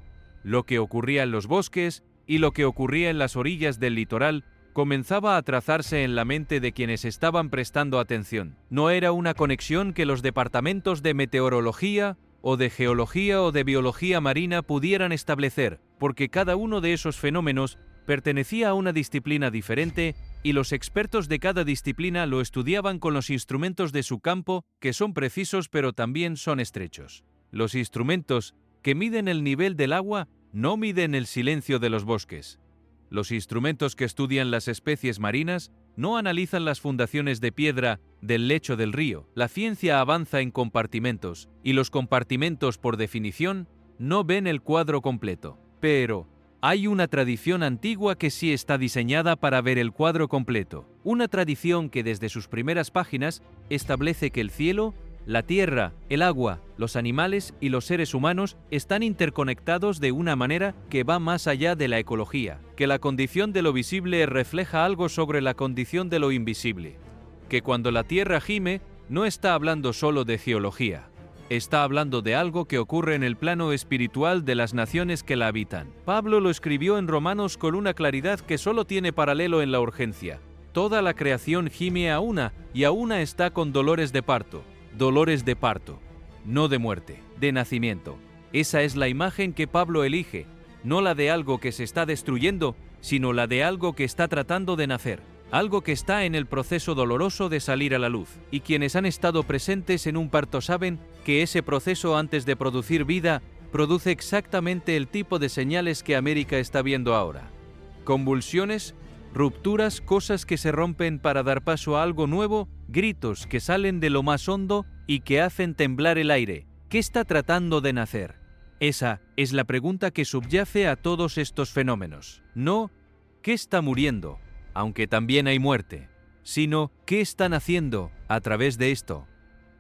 lo que ocurría en los bosques y lo que ocurría en las orillas del litoral comenzaba a trazarse en la mente de quienes estaban prestando atención. No era una conexión que los departamentos de meteorología o de geología o de biología marina pudieran establecer, porque cada uno de esos fenómenos pertenecía a una disciplina diferente y los expertos de cada disciplina lo estudiaban con los instrumentos de su campo, que son precisos pero también son estrechos. Los instrumentos que miden el nivel del agua no miden el silencio de los bosques. Los instrumentos que estudian las especies marinas no analizan las fundaciones de piedra del lecho del río. La ciencia avanza en compartimentos, y los compartimentos, por definición, no ven el cuadro completo. Pero hay una tradición antigua que sí está diseñada para ver el cuadro completo. Una tradición que desde sus primeras páginas establece que el cielo, la tierra, el agua, los animales y los seres humanos están interconectados de una manera que va más allá de la ecología, que la condición de lo visible refleja algo sobre la condición de lo invisible, que cuando la tierra gime no está hablando solo de geología, está hablando de algo que ocurre en el plano espiritual de las naciones que la habitan. Pablo lo escribió en Romanos con una claridad que solo tiene paralelo en la urgencia. Toda la creación gime a una y a una está con dolores de parto, no de muerte, de nacimiento. Esa es la imagen que Pablo elige, no la de algo que se está destruyendo, sino la de algo que está tratando de nacer, algo que está en el proceso doloroso de salir a la luz. Y quienes han estado presentes en un parto saben que ese proceso antes de producir vida produce exactamente el tipo de señales que América está viendo ahora. Convulsiones, rupturas, cosas que se rompen para dar paso a algo nuevo, gritos que salen de lo más hondo y que hacen temblar el aire. ¿Qué está tratando de nacer? Esa es la pregunta que subyace a todos estos fenómenos. No, ¿qué está muriendo? Aunque también hay muerte. Sino, ¿qué están haciendo a través de esto?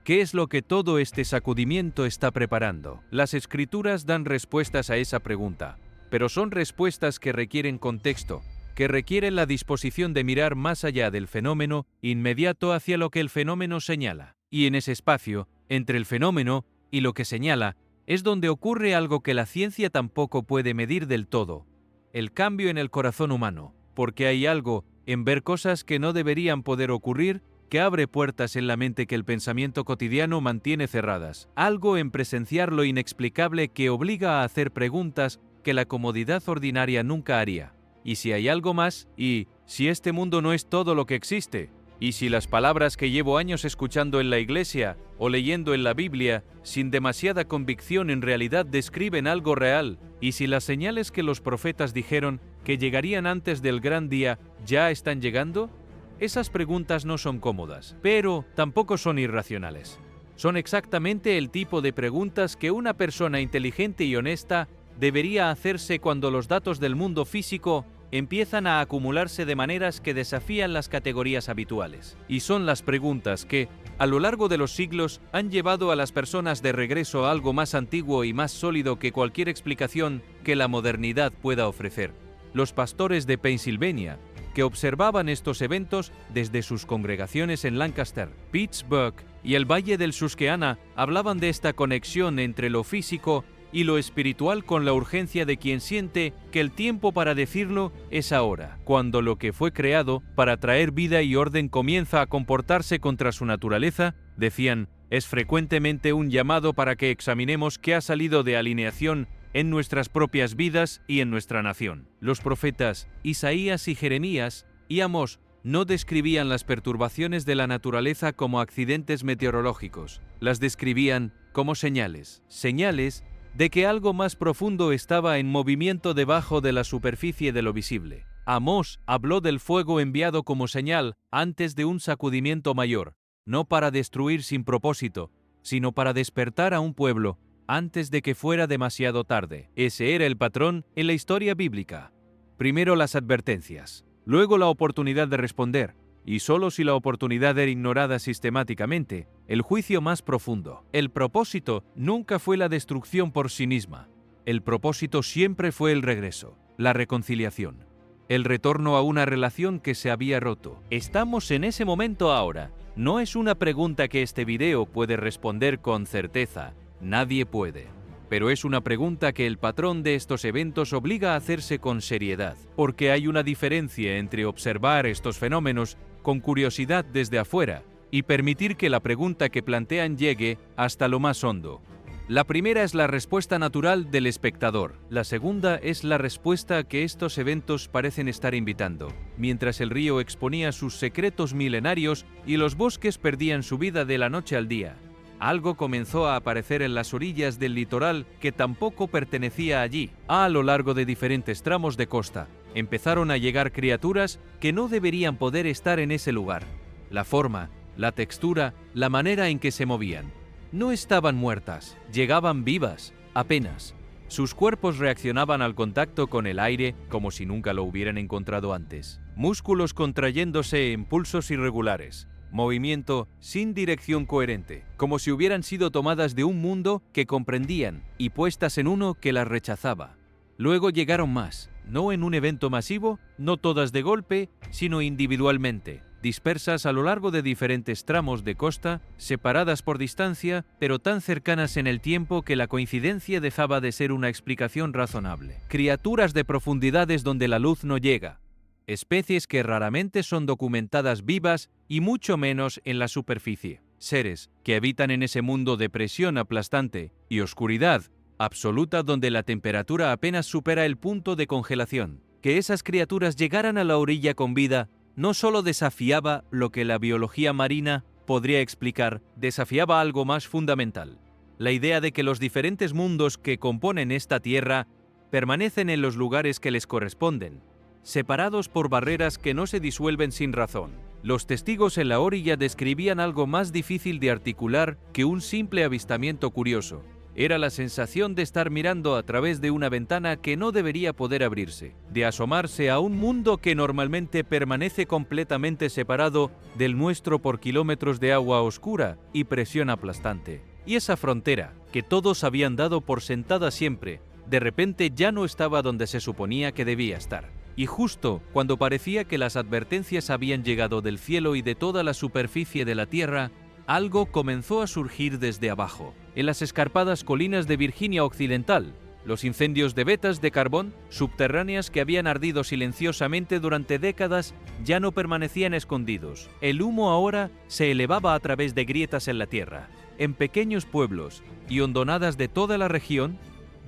¿Qué es lo que todo este sacudimiento está preparando? Las Escrituras dan respuestas a esa pregunta, pero son respuestas que requieren contexto, que requieren la disposición de mirar más allá del fenómeno inmediato hacia lo que el fenómeno señala. Y en ese espacio, entre el fenómeno y lo que señala, es donde ocurre algo que la ciencia tampoco puede medir del todo: el cambio en el corazón humano, porque hay algo en ver cosas que no deberían poder ocurrir, que abre puertas en la mente que el pensamiento cotidiano mantiene cerradas, algo en presenciar lo inexplicable que obliga a hacer preguntas que la comodidad ordinaria nunca haría. ¿Y si hay algo más? ¿Y si este mundo no es todo lo que existe? ¿Y si las palabras que llevo años escuchando en la iglesia o leyendo en la Biblia, sin demasiada convicción, en realidad describen algo real? ¿Y si las señales que los profetas dijeron que llegarían antes del gran día ya están llegando? Esas preguntas no son cómodas, pero tampoco son irracionales. Son exactamente el tipo de preguntas que una persona inteligente y honesta debería hacerse cuando los datos del mundo físico empiezan a acumularse de maneras que desafían las categorías habituales. Y son las preguntas que, a lo largo de los siglos, han llevado a las personas de regreso a algo más antiguo y más sólido que cualquier explicación que la modernidad pueda ofrecer. Los pastores de Pensilvania, que observaban estos eventos desde sus congregaciones en Lancaster, Pittsburgh y el Valle del Susquehanna, hablaban de esta conexión entre lo físico y lo espiritual con la urgencia de quien siente que el tiempo para decirlo es ahora, cuando lo que fue creado para traer vida y orden comienza a comportarse contra su naturaleza. Decían, es frecuentemente un llamado para que examinemos qué ha salido de alineación en nuestras propias vidas y en nuestra nación. Los profetas Isaías y Jeremías y Amós no describían las perturbaciones de la naturaleza como accidentes meteorológicos, las describían como señales de que algo más profundo estaba en movimiento debajo de la superficie de lo visible. Amós habló del fuego enviado como señal antes de un sacudimiento mayor, no para destruir sin propósito, sino para despertar a un pueblo antes de que fuera demasiado tarde. Ese era el patrón en la historia bíblica. Primero las advertencias, luego la oportunidad de responder, y solo si la oportunidad era ignorada sistemáticamente, el juicio más profundo. El propósito nunca fue la destrucción por sí misma. El propósito siempre fue el regreso, la reconciliación, el retorno a una relación que se había roto. Estamos en ese momento ahora. No es una pregunta que este video puede responder con certeza. Nadie puede. Pero es una pregunta que el patrón de estos eventos obliga a hacerse con seriedad, porque hay una diferencia entre observar estos fenómenos con curiosidad desde afuera y permitir que la pregunta que plantean llegue hasta lo más hondo. La primera es la respuesta natural del espectador. La segunda es la respuesta que estos eventos parecen estar invitando. Mientras el río exponía sus secretos milenarios y los bosques perdían su vida de la noche al día, algo comenzó a aparecer en las orillas del litoral que tampoco pertenecía allí. A lo largo de diferentes tramos de costa, empezaron a llegar criaturas que no deberían poder estar en ese lugar. La forma, la textura, la manera en que se movían. No estaban muertas, llegaban vivas, apenas. Sus cuerpos reaccionaban al contacto con el aire como si nunca lo hubieran encontrado antes. Músculos contrayéndose en pulsos irregulares. Movimiento sin dirección coherente, como si hubieran sido tomadas de un mundo que comprendían y puestas en uno que las rechazaba. Luego llegaron más, no en un evento masivo, no todas de golpe, sino individualmente, dispersas a lo largo de diferentes tramos de costa, separadas por distancia, pero tan cercanas en el tiempo que la coincidencia dejaba de ser una explicación razonable. Criaturas de profundidades donde la luz no llega. Especies que raramente son documentadas vivas y mucho menos en la superficie. Seres que habitan en ese mundo de presión aplastante y oscuridad absoluta donde la temperatura apenas supera el punto de congelación. Que esas criaturas llegaran a la orilla con vida no solo desafiaba lo que la biología marina podría explicar, desafiaba algo más fundamental. La idea de que los diferentes mundos que componen esta Tierra permanecen en los lugares que les corresponden, separados por barreras que no se disuelven sin razón. Los testigos en la orilla describían algo más difícil de articular que un simple avistamiento curioso. Era la sensación de estar mirando a través de una ventana que no debería poder abrirse, de asomarse a un mundo que normalmente permanece completamente separado del nuestro por kilómetros de agua oscura y presión aplastante. Y esa frontera, que todos habían dado por sentada siempre, de repente ya no estaba donde se suponía que debía estar. Y justo cuando parecía que las advertencias habían llegado del cielo y de toda la superficie de la tierra, algo comenzó a surgir desde abajo. En las escarpadas colinas de Virginia Occidental, los incendios de vetas de carbón subterráneas que habían ardido silenciosamente durante décadas ya no permanecían escondidos. El humo ahora se elevaba a través de grietas en la tierra. En pequeños pueblos y hondonadas de toda la región,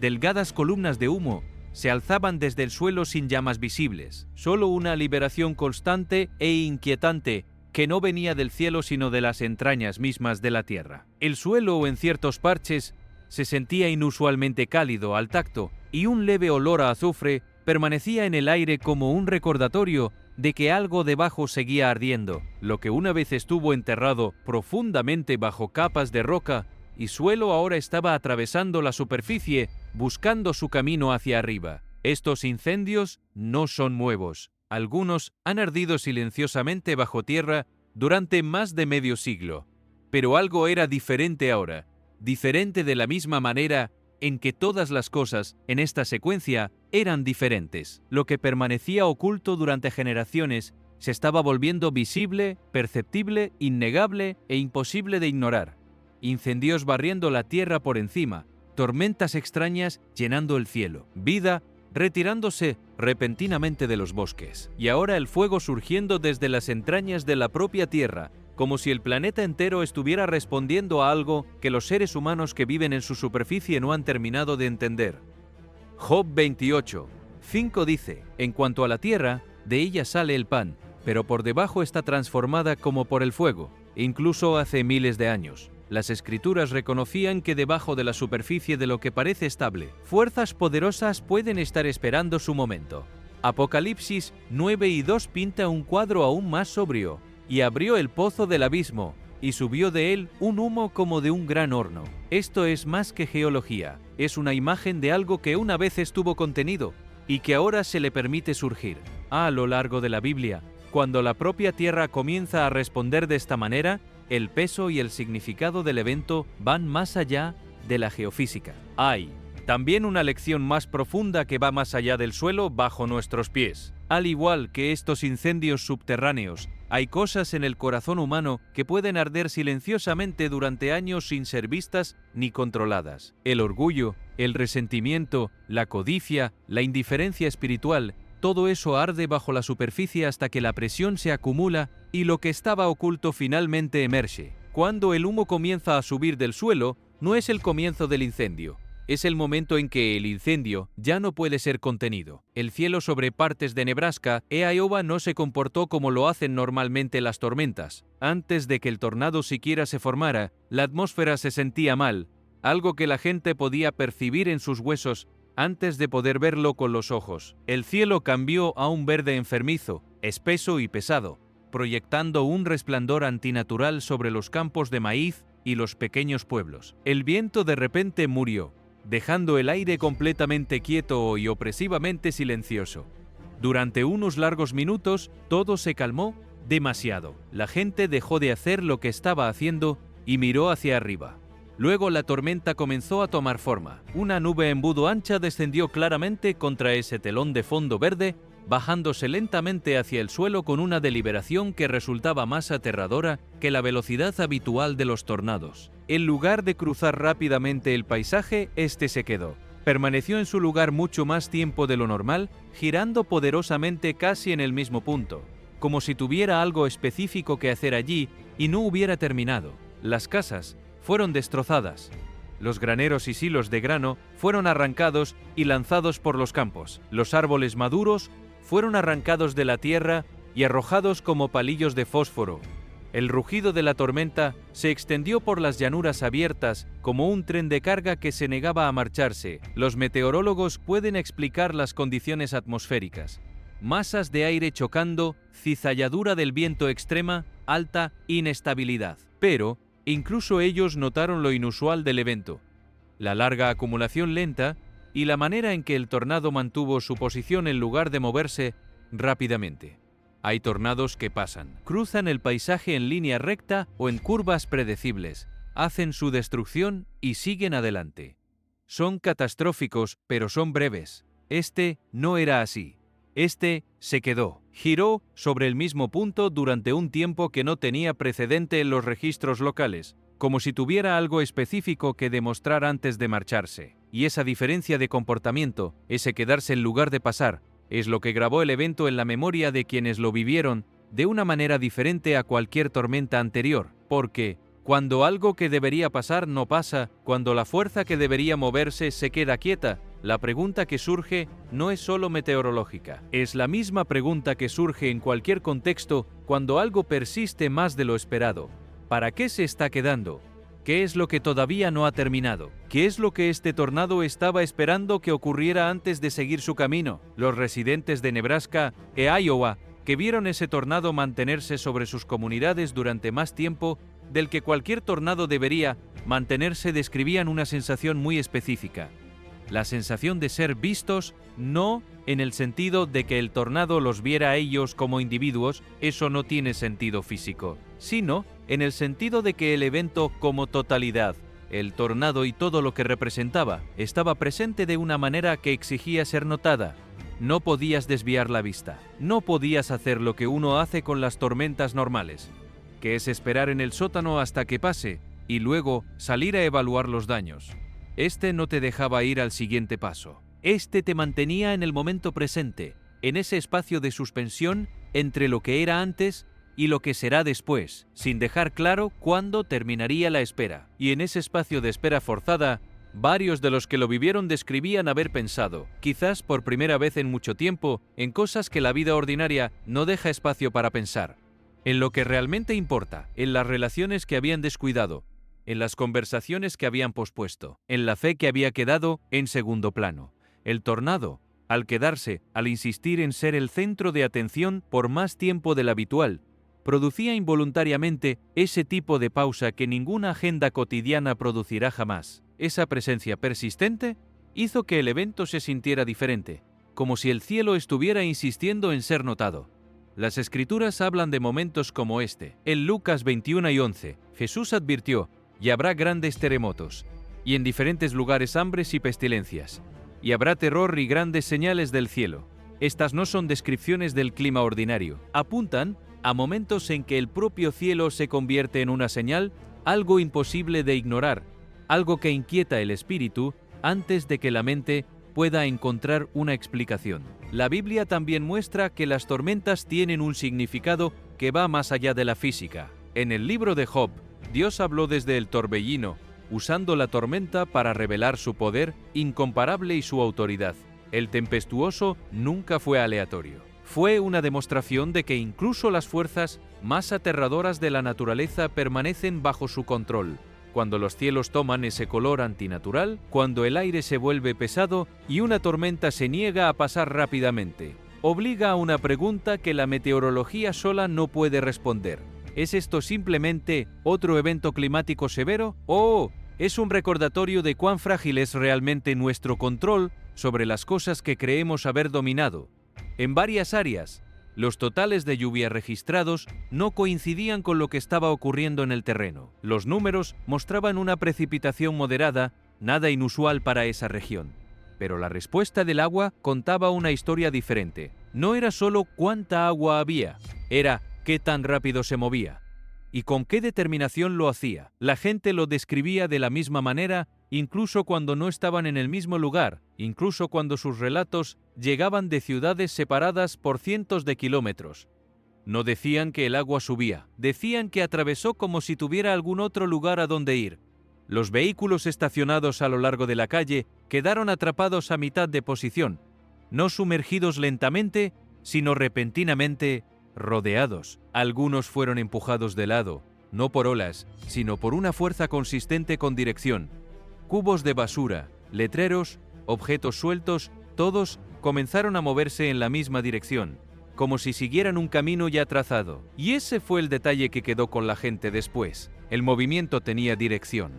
delgadas columnas de humo se alzaban desde el suelo sin llamas visibles. Solo una liberación constante e inquietante que no venía del cielo sino de las entrañas mismas de la tierra. El suelo, en ciertos parches, se sentía inusualmente cálido al tacto y un leve olor a azufre permanecía en el aire como un recordatorio de que algo debajo seguía ardiendo. Lo que una vez estuvo enterrado profundamente bajo capas de roca y suelo ahora estaba atravesando la superficie buscando su camino hacia arriba. Estos incendios no son nuevos. Algunos han ardido silenciosamente bajo tierra durante más de medio siglo. Pero algo era diferente ahora. Diferente de la misma manera en que todas las cosas en esta secuencia eran diferentes. Lo que permanecía oculto durante generaciones se estaba volviendo visible, perceptible, innegable e imposible de ignorar. Incendios barriendo la tierra por encima, tormentas extrañas llenando el cielo, vida retirándose repentinamente de los bosques. Y ahora el fuego surgiendo desde las entrañas de la propia tierra, como si el planeta entero estuviera respondiendo a algo que los seres humanos que viven en su superficie no han terminado de entender. Job 28:5 dice: en cuanto a la tierra, de ella sale el pan, pero por debajo está transformada como por el fuego, incluso hace miles de años. Las escrituras reconocían que debajo de la superficie de lo que parece estable, fuerzas poderosas pueden estar esperando su momento. Apocalipsis 9:2 pinta un cuadro aún más sobrio. Y abrió el pozo del abismo, y subió de él un humo como de un gran horno. Esto es más que geología, es una imagen de algo que una vez estuvo contenido, y que ahora se le permite surgir. A lo largo de la Biblia, cuando la propia tierra comienza a responder de esta manera, el peso y el significado del evento van más allá de la geofísica. Hay también una lección más profunda que va más allá del suelo bajo nuestros pies. Al igual que estos incendios subterráneos, hay cosas en el corazón humano que pueden arder silenciosamente durante años sin ser vistas ni controladas. El orgullo, el resentimiento, la codicia, la indiferencia espiritual, todo eso arde bajo la superficie hasta que la presión se acumula y lo que estaba oculto finalmente emerge. Cuando el humo comienza a subir del suelo, no es el comienzo del incendio. Es el momento en que el incendio ya no puede ser contenido. El cielo sobre partes de Nebraska e Iowa no se comportó como lo hacen normalmente las tormentas. Antes de que el tornado siquiera se formara, la atmósfera se sentía mal, algo que la gente podía percibir en sus huesos antes de poder verlo con los ojos. El cielo cambió a un verde enfermizo, espeso y pesado, proyectando un resplandor antinatural sobre los campos de maíz y los pequeños pueblos. El viento de repente murió, dejando el aire completamente quieto y opresivamente silencioso. Durante unos largos minutos, todo se calmó demasiado. La gente dejó de hacer lo que estaba haciendo y miró hacia arriba. Luego la tormenta comenzó a tomar forma. Una nube embudo ancha descendió claramente contra ese telón de fondo verde, bajándose lentamente hacia el suelo con una deliberación que resultaba más aterradora que la velocidad habitual de los tornados. En lugar de cruzar rápidamente el paisaje, este se quedó. Permaneció en su lugar mucho más tiempo de lo normal, girando poderosamente casi en el mismo punto, como si tuviera algo específico que hacer allí y no hubiera terminado. Las casas fueron destrozadas. Los graneros y silos de grano fueron arrancados y lanzados por los campos. Los árboles maduros fueron arrancados de la tierra y arrojados como palillos de fósforo. El rugido de la tormenta se extendió por las llanuras abiertas como un tren de carga que se negaba a marcharse. Los meteorólogos pueden explicar las condiciones atmosféricas. Masas de aire chocando, cizalladura del viento extrema, alta inestabilidad. Pero incluso ellos notaron lo inusual del evento: la larga acumulación lenta y la manera en que el tornado mantuvo su posición en lugar de moverse rápidamente. Hay tornados que pasan, cruzan el paisaje en línea recta o en curvas predecibles, hacen su destrucción y siguen adelante. Son catastróficos, pero son breves. Este no era así. Este se quedó. Giró sobre el mismo punto durante un tiempo que no tenía precedente en los registros locales, como si tuviera algo específico que demostrar antes de marcharse. Y esa diferencia de comportamiento, ese quedarse en lugar de pasar, es lo que grabó el evento en la memoria de quienes lo vivieron de una manera diferente a cualquier tormenta anterior, porque cuando algo que debería pasar no pasa, cuando la fuerza que debería moverse se queda quieta, la pregunta que surge no es solo meteorológica, es la misma pregunta que surge en cualquier contexto cuando algo persiste más de lo esperado. ¿Para qué se está quedando? ¿Qué es lo que todavía no ha terminado? ¿Qué es lo que este tornado estaba esperando que ocurriera antes de seguir su camino? Los residentes de Nebraska e Iowa, que vieron ese tornado mantenerse sobre sus comunidades durante más tiempo del que cualquier tornado debería mantenerse, describían una sensación muy específica. La sensación de ser vistos, no en el sentido de que el tornado los viera a ellos como individuos, eso no tiene sentido físico, sino en el sentido de que el evento como totalidad, el tornado y todo lo que representaba, estaba presente de una manera que exigía ser notada. No podías desviar la vista, no podías hacer lo que uno hace con las tormentas normales, que es esperar en el sótano hasta que pase y luego salir a evaluar los daños. Este no te dejaba ir al siguiente paso. Este te mantenía en el momento presente, en ese espacio de suspensión entre lo que era antes y lo que será después, sin dejar claro cuándo terminaría la espera. Y en ese espacio de espera forzada, varios de los que lo vivieron describían haber pensado, quizás por primera vez en mucho tiempo, en cosas que la vida ordinaria no deja espacio para pensar. En lo que realmente importa, en las relaciones que habían descuidado, en las conversaciones que habían pospuesto, en la fe que había quedado en segundo plano. El tornado, al quedarse, al insistir en ser el centro de atención por más tiempo del habitual, producía involuntariamente ese tipo de pausa que ninguna agenda cotidiana producirá jamás. Esa presencia persistente hizo que el evento se sintiera diferente, como si el cielo estuviera insistiendo en ser notado. Las Escrituras hablan de momentos como este. En Lucas 21:11, Jesús advirtió: «Y habrá grandes terremotos, y en diferentes lugares hambres y pestilencias, y habrá terror y grandes señales del cielo». Estas no son descripciones del clima ordinario. Apuntan a momentos en que el propio cielo se convierte en una señal, algo imposible de ignorar, algo que inquieta el espíritu antes de que la mente pueda encontrar una explicación. La Biblia también muestra que las tormentas tienen un significado que va más allá de la física. En el libro de Job, Dios habló desde el torbellino, usando la tormenta para revelar su poder incomparable y su autoridad. El tempestuoso nunca fue aleatorio. Fue una demostración de que incluso las fuerzas más aterradoras de la naturaleza permanecen bajo su control. Cuando los cielos toman ese color antinatural, cuando el aire se vuelve pesado y una tormenta se niega a pasar rápidamente, obliga a una pregunta que la meteorología sola no puede responder. ¿Es esto simplemente otro evento climático severo? ¿O es un recordatorio de cuán frágil es realmente nuestro control sobre las cosas que creemos haber dominado? En varias áreas, los totales de lluvia registrados no coincidían con lo que estaba ocurriendo en el terreno. Los números mostraban una precipitación moderada, nada inusual para esa región. Pero la respuesta del agua contaba una historia diferente. No era solo cuánta agua había, era qué tan rápido se movía y con qué determinación lo hacía. La gente lo describía de la misma manera, incluso cuando no estaban en el mismo lugar, incluso cuando sus relatos llegaban de ciudades separadas por cientos de kilómetros. No decían que el agua subía, decían que atravesó como si tuviera algún otro lugar a donde ir. Los vehículos estacionados a lo largo de la calle quedaron atrapados a mitad de posición, no sumergidos lentamente, sino repentinamente rodeados. Algunos fueron empujados de lado, no por olas, sino por una fuerza consistente con dirección. Cubos de basura, letreros, objetos sueltos, todos comenzaron a moverse en la misma dirección, como si siguieran un camino ya trazado. Y ese fue el detalle que quedó con la gente después. El movimiento tenía dirección.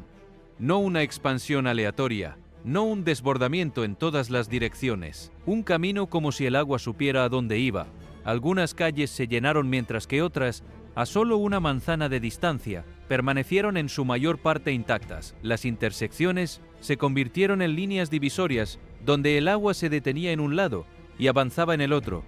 No una expansión aleatoria, no un desbordamiento en todas las direcciones. Un camino como si el agua supiera a dónde iba. Algunas calles se llenaron mientras que otras, a solo una manzana de distancia, permanecieron en su mayor parte intactas. Las intersecciones se convirtieron en líneas divisorias donde el agua se detenía en un lado y avanzaba en el otro.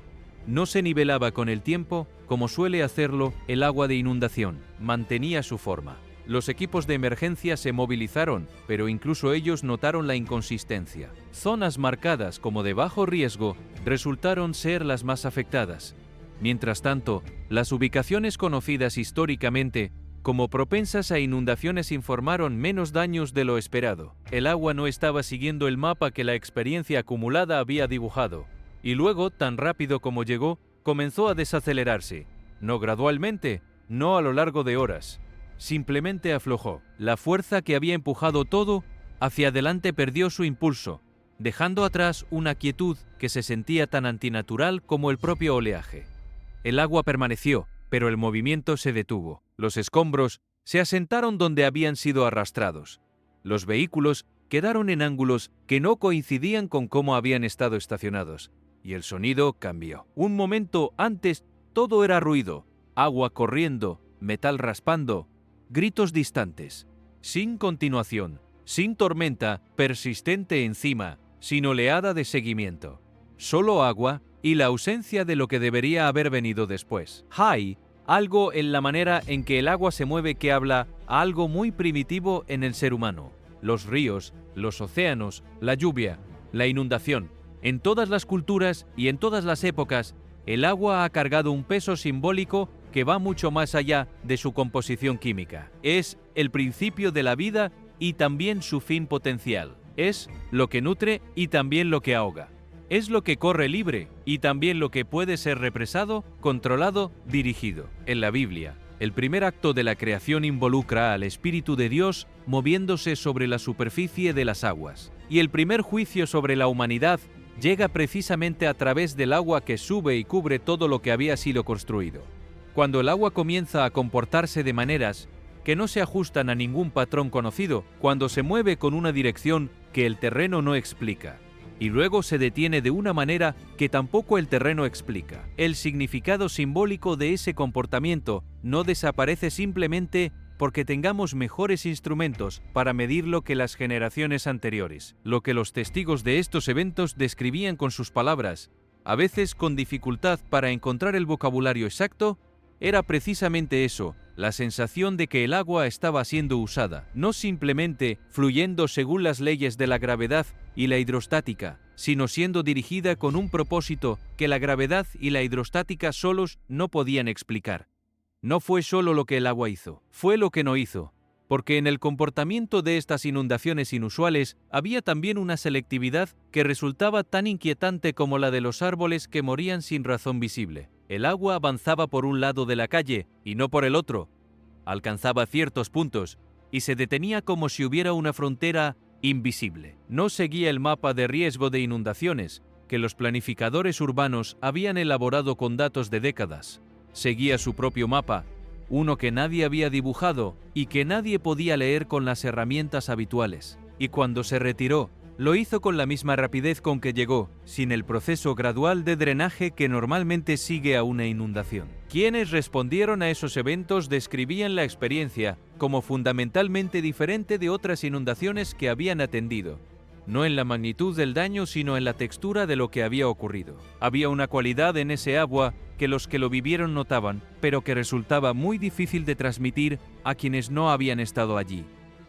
No se nivelaba con el tiempo como suele hacerlo el agua de inundación, mantenía su forma. Los equipos de emergencia se movilizaron, pero incluso ellos notaron la inconsistencia. Zonas marcadas como de bajo riesgo resultaron ser las más afectadas. Mientras tanto, las ubicaciones conocidas históricamente como propensas a inundaciones informaron menos daños de lo esperado. El agua no estaba siguiendo el mapa que la experiencia acumulada había dibujado, y luego, tan rápido como llegó, comenzó a desacelerarse. No gradualmente, no a lo largo de horas. Simplemente aflojó. La fuerza que había empujado todo hacia adelante perdió su impulso, dejando atrás una quietud que se sentía tan antinatural como el propio oleaje. El agua permaneció, pero el movimiento se detuvo. Los escombros se asentaron donde habían sido arrastrados. Los vehículos quedaron en ángulos que no coincidían con cómo habían estado estacionados, y el sonido cambió. Un momento antes todo era ruido, agua corriendo, metal raspando, gritos distantes. Sin continuación, sin tormenta persistente encima, sin oleada de seguimiento. Solo agua y la ausencia de lo que debería haber venido después. Hay algo en la manera en que el agua se mueve que habla a algo muy primitivo en el ser humano. Los ríos, los océanos, la lluvia, la inundación. En todas las culturas y en todas las épocas, el agua ha cargado un peso simbólico que va mucho más allá de su composición química. Es el principio de la vida y también su fin potencial. Es lo que nutre y también lo que ahoga. Es lo que corre libre y también lo que puede ser represado, controlado, dirigido. En la Biblia, el primer acto de la creación involucra al Espíritu de Dios moviéndose sobre la superficie de las aguas. Y el primer juicio sobre la humanidad llega precisamente a través del agua que sube y cubre todo lo que había sido construido. Cuando el agua comienza a comportarse de maneras que no se ajustan a ningún patrón conocido, cuando se mueve con una dirección que el terreno no explica, y luego se detiene de una manera que tampoco el terreno explica. El significado simbólico de ese comportamiento no desaparece simplemente porque tengamos mejores instrumentos para medirlo que las generaciones anteriores. Lo que los testigos de estos eventos describían con sus palabras, a veces con dificultad para encontrar el vocabulario exacto, era precisamente eso, la sensación de que el agua estaba siendo usada, no simplemente fluyendo según las leyes de la gravedad y la hidrostática, sino siendo dirigida con un propósito que la gravedad y la hidrostática solos no podían explicar. No fue solo lo que el agua hizo, fue lo que no hizo, porque en el comportamiento de estas inundaciones inusuales había también una selectividad que resultaba tan inquietante como la de los árboles que morían sin razón visible. El agua avanzaba por un lado de la calle y no por el otro. Alcanzaba ciertos puntos y se detenía como si hubiera una frontera invisible. No seguía el mapa de riesgo de inundaciones que los planificadores urbanos habían elaborado con datos de décadas. Seguía su propio mapa, uno que nadie había dibujado y que nadie podía leer con las herramientas habituales. Y cuando se retiró, lo hizo con la misma rapidez con que llegó, sin el proceso gradual de drenaje que normalmente sigue a una inundación. Quienes respondieron a esos eventos describían la experiencia como fundamentalmente diferente de otras inundaciones que habían atendido, no en la magnitud del daño, sino en la textura de lo que había ocurrido. Había una cualidad en ese agua que los que lo vivieron notaban, pero que resultaba muy difícil de transmitir a quienes no habían estado allí.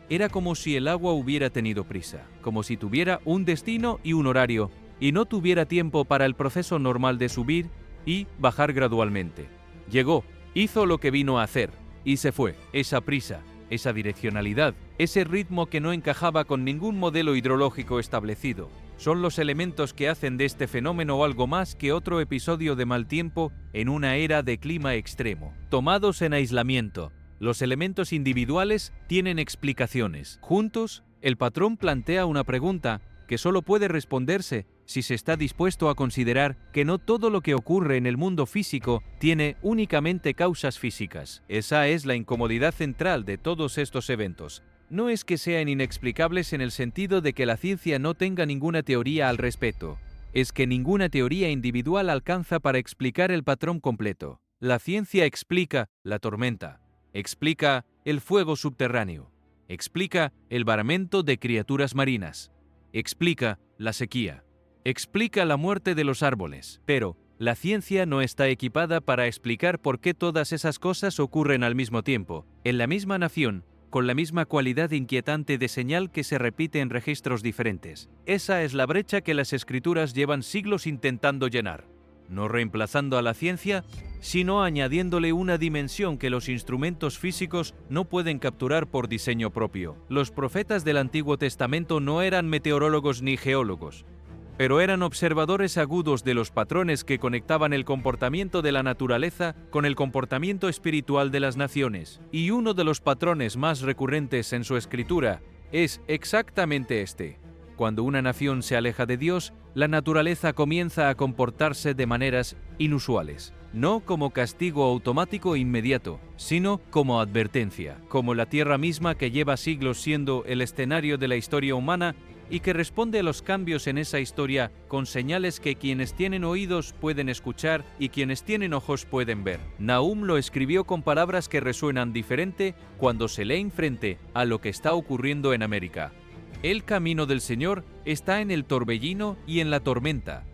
Era como si el agua hubiera tenido prisa, como si tuviera un destino y un horario, y no tuviera tiempo para el proceso normal de subir y bajar gradualmente. Llegó, hizo lo que vino a hacer, y se fue. Esa prisa, esa direccionalidad, ese ritmo que no encajaba con ningún modelo hidrológico establecido, son los elementos que hacen de este fenómeno algo más que otro episodio de mal tiempo en una era de clima extremo. Tomados en aislamiento, los elementos individuales tienen explicaciones. Juntos, el patrón plantea una pregunta que solo puede responderse si se está dispuesto a considerar que no todo lo que ocurre en el mundo físico tiene únicamente causas físicas. Esa es la incomodidad central de todos estos eventos. No es que sean inexplicables en el sentido de que la ciencia no tenga ninguna teoría al respecto. Es que ninguna teoría individual alcanza para explicar el patrón completo. La ciencia explica la tormenta, explica el fuego subterráneo, explica el varamento de criaturas marinas, explica la sequía, explica la muerte de los árboles, pero la ciencia no está equipada para explicar por qué todas esas cosas ocurren al mismo tiempo, en la misma nación, con la misma cualidad inquietante de señal que se repite en registros diferentes. Esa es la brecha que las escrituras llevan siglos intentando llenar, no reemplazando a la ciencia, sino añadiéndole una dimensión que los instrumentos físicos no pueden capturar por diseño propio. Los profetas del Antiguo Testamento no eran meteorólogos ni geólogos, pero eran observadores agudos de los patrones que conectaban el comportamiento de la naturaleza con el comportamiento espiritual de las naciones. Y uno de los patrones más recurrentes en su escritura es exactamente este. Cuando una nación se aleja de Dios, la naturaleza comienza a comportarse de maneras inusuales, no como castigo automático e inmediato, sino como advertencia, como la tierra misma que lleva siglos siendo el escenario de la historia humana y que responde a los cambios en esa historia con señales que quienes tienen oídos pueden escuchar y quienes tienen ojos pueden ver. Nahum lo escribió con palabras que resuenan diferente cuando se lee frente a lo que está ocurriendo en América. El camino del Señor está en el torbellino y en la tormenta.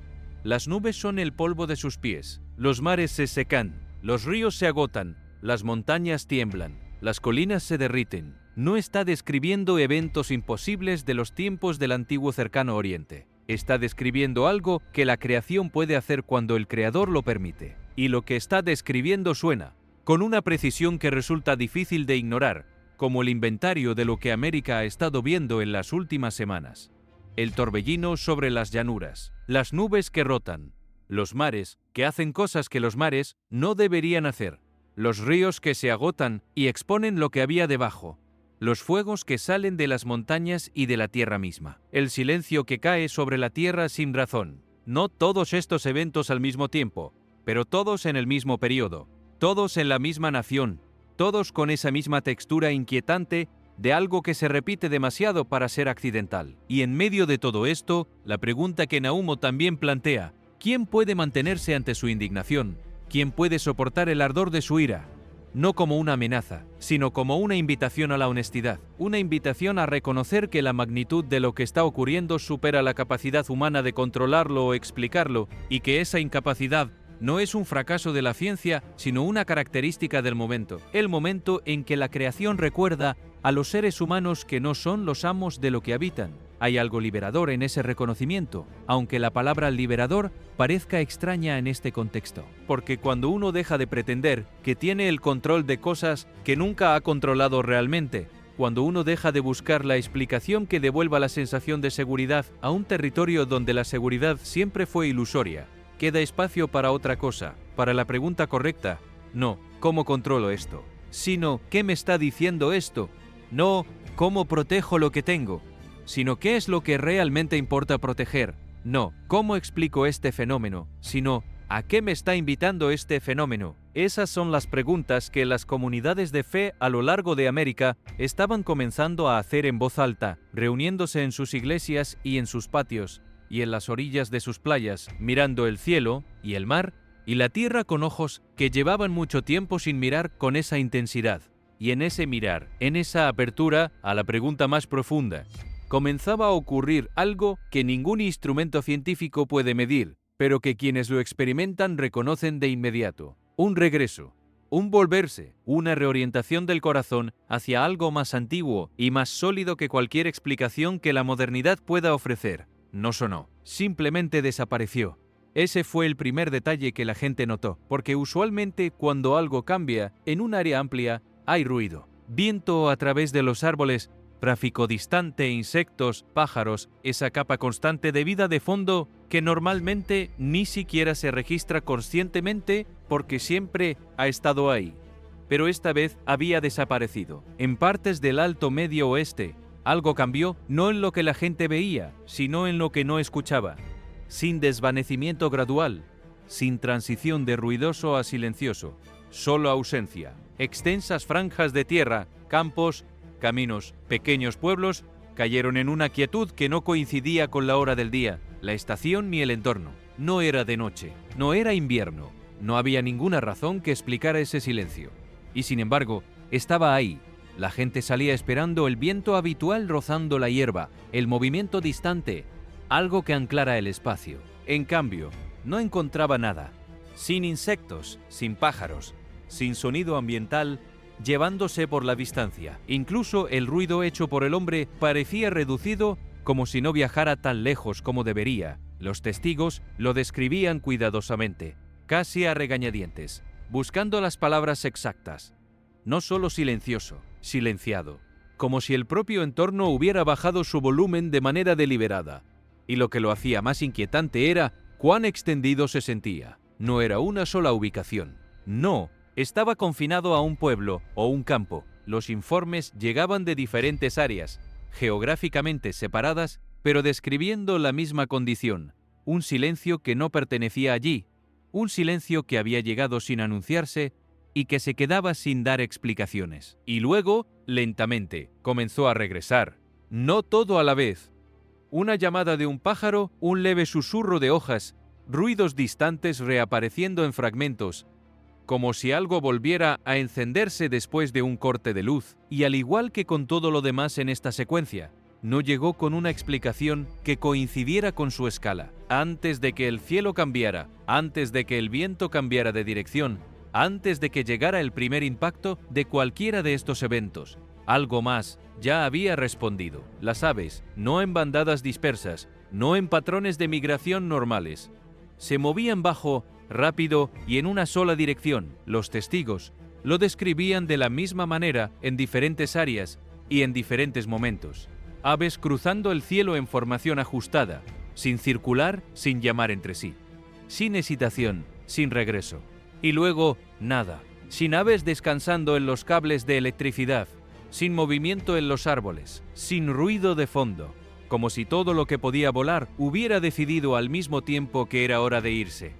Las nubes son el polvo de sus pies, los mares se secan, los ríos se agotan, las montañas tiemblan, las colinas se derriten. No está describiendo eventos imposibles de los tiempos del antiguo cercano Oriente. Está describiendo algo que la creación puede hacer cuando el Creador lo permite. Y lo que está describiendo suena, con una precisión que resulta difícil de ignorar, como el inventario de lo que América ha estado viendo en las últimas semanas. El torbellino sobre las llanuras, las nubes que rotan, los mares que hacen cosas que los mares no deberían hacer, los ríos que se agotan y exponen lo que había debajo, los fuegos que salen de las montañas y de la tierra misma, el silencio que cae sobre la tierra sin razón. No todos estos eventos al mismo tiempo, pero todos en el mismo periodo, todos en la misma nación, todos con esa misma textura inquietante de algo que se repite demasiado para ser accidental. Y en medio de todo esto, la pregunta que Nahum también plantea: ¿quién puede mantenerse ante su indignación? ¿Quién puede soportar el ardor de su ira? No como una amenaza, sino como una invitación a la honestidad, una invitación a reconocer que la magnitud de lo que está ocurriendo supera la capacidad humana de controlarlo o explicarlo, y que esa incapacidad no es un fracaso de la ciencia, sino una característica del momento. El momento en que la creación recuerda a los seres humanos que no son los amos de lo que habitan. Hay algo liberador en ese reconocimiento, aunque la palabra liberador parezca extraña en este contexto. Porque cuando uno deja de pretender que tiene el control de cosas que nunca ha controlado realmente, cuando uno deja de buscar la explicación que devuelva la sensación de seguridad a un territorio donde la seguridad siempre fue ilusoria, queda espacio para otra cosa, para la pregunta correcta. No, ¿cómo controlo esto? Sino, ¿qué me está diciendo esto? No, ¿cómo protejo lo que tengo? Sino, ¿qué es lo que realmente importa proteger? No, ¿cómo explico este fenómeno? Sino, ¿a qué me está invitando este fenómeno? Esas son las preguntas que las comunidades de fe a lo largo de América estaban comenzando a hacer en voz alta, reuniéndose en sus iglesias y en sus patios, y en las orillas de sus playas, mirando el cielo y el mar y la tierra con ojos que llevaban mucho tiempo sin mirar con esa intensidad. Y en ese mirar, en esa apertura a la pregunta más profunda, comenzaba a ocurrir algo que ningún instrumento científico puede medir, pero que quienes lo experimentan reconocen de inmediato. Un regreso, un volverse, una reorientación del corazón hacia algo más antiguo y más sólido que cualquier explicación que la modernidad pueda ofrecer. No sonó, simplemente desapareció. Ese fue el primer detalle que la gente notó, porque usualmente cuando algo cambia, en un área amplia, hay ruido. Viento a través de los árboles, tráfico distante, insectos, pájaros, esa capa constante de vida de fondo que normalmente ni siquiera se registra conscientemente porque siempre ha estado ahí. Pero esta vez había desaparecido. En partes del Alto Medio Oeste, algo cambió no en lo que la gente veía, sino en lo que no escuchaba. Sin desvanecimiento gradual, sin transición de ruidoso a silencioso, solo ausencia. Extensas franjas de tierra, campos, caminos, pequeños pueblos, cayeron en una quietud que no coincidía con la hora del día, la estación ni el entorno. No era de noche, no era invierno, no había ninguna razón que explicara ese silencio. Y sin embargo, estaba ahí. La gente salía esperando el viento habitual rozando la hierba, el movimiento distante, algo que anclara el espacio. En cambio, no encontraba nada. Sin insectos, sin pájaros, sin sonido ambiental, llevándose por la distancia. Incluso el ruido hecho por el hombre parecía reducido, como si no viajara tan lejos como debería. Los testigos lo describían cuidadosamente, casi a regañadientes, buscando las palabras exactas. No solo silencioso, silenciado, como si el propio entorno hubiera bajado su volumen de manera deliberada. Y lo que lo hacía más inquietante era cuán extendido se sentía. No era una sola ubicación. No, estaba confinado a un pueblo o un campo. Los informes llegaban de diferentes áreas, geográficamente separadas, pero describiendo la misma condición. Un silencio que no pertenecía allí. Un silencio que había llegado sin anunciarse y que se quedaba sin dar explicaciones. Y luego, lentamente, comenzó a regresar. No todo a la vez. Una llamada de un pájaro, un leve susurro de hojas, ruidos distantes reapareciendo en fragmentos, como si algo volviera a encenderse después de un corte de luz. Y al igual que con todo lo demás en esta secuencia, no llegó con una explicación que coincidiera con su escala. Antes de que el cielo cambiara, antes de que el viento cambiara de dirección, antes de que llegara el primer impacto de cualquiera de estos eventos, algo más ya había respondido. Las aves, no en bandadas dispersas, no en patrones de migración normales, se movían bajo, rápido y en una sola dirección. Los testigos lo describían de la misma manera en diferentes áreas y en diferentes momentos. Aves cruzando el cielo en formación ajustada, sin circular, sin llamar entre sí, sin hesitación, sin regreso. Y luego, nada, sin aves descansando en los cables de electricidad, sin movimiento en los árboles, sin ruido de fondo, como si todo lo que podía volar hubiera decidido al mismo tiempo que era hora de irse.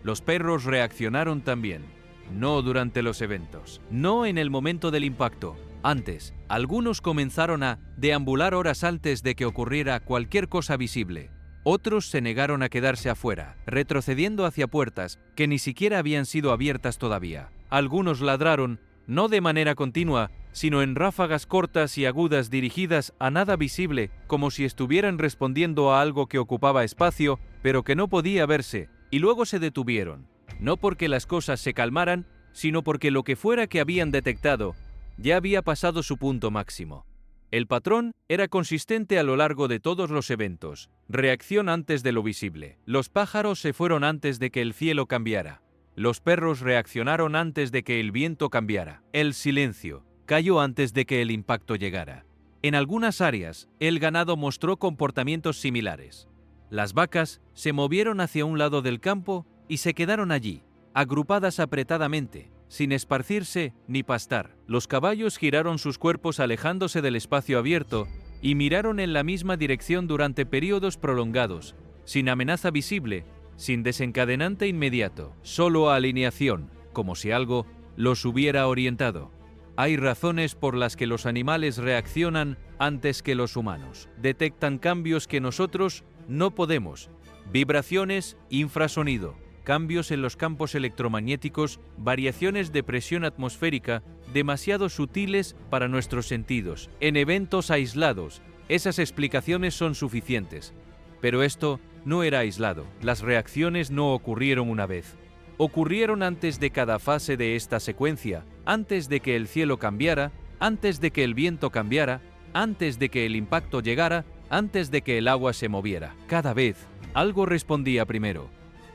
Los perros reaccionaron también, no durante los eventos, no en el momento del impacto. Antes, algunos comenzaron a deambular horas antes de que ocurriera cualquier cosa visible. Otros se negaron a quedarse afuera, retrocediendo hacia puertas que ni siquiera habían sido abiertas todavía. Algunos ladraron, no de manera continua, sino en ráfagas cortas y agudas dirigidas a nada visible, como si estuvieran respondiendo a algo que ocupaba espacio, pero que no podía verse, y luego se detuvieron, no porque las cosas se calmaran, sino porque lo que fuera que habían detectado ya había pasado su punto máximo. El patrón era consistente a lo largo de todos los eventos. Reacción antes de lo visible. Los pájaros se fueron antes de que el cielo cambiara. Los perros reaccionaron antes de que el viento cambiara. El silencio cayó antes de que el impacto llegara. En algunas áreas, el ganado mostró comportamientos similares. Las vacas se movieron hacia un lado del campo y se quedaron allí, agrupadas apretadamente, sin esparcirse ni pastar. Los caballos giraron sus cuerpos alejándose del espacio abierto y miraron en la misma dirección durante periodos prolongados, sin amenaza visible, sin desencadenante inmediato, solo alineación, como si algo los hubiera orientado. Hay razones por las que los animales reaccionan antes que los humanos. Detectan cambios que nosotros no podemos. Vibraciones, infrasonido, cambios en los campos electromagnéticos, variaciones de presión atmosférica demasiado sutiles para nuestros sentidos. En eventos aislados, esas explicaciones son suficientes. Pero esto no era aislado. Las reacciones no ocurrieron una vez. Ocurrieron antes de cada fase de esta secuencia, antes de que el cielo cambiara, antes de que el viento cambiara, antes de que el impacto llegara, antes de que el agua se moviera. Cada vez, algo respondía primero.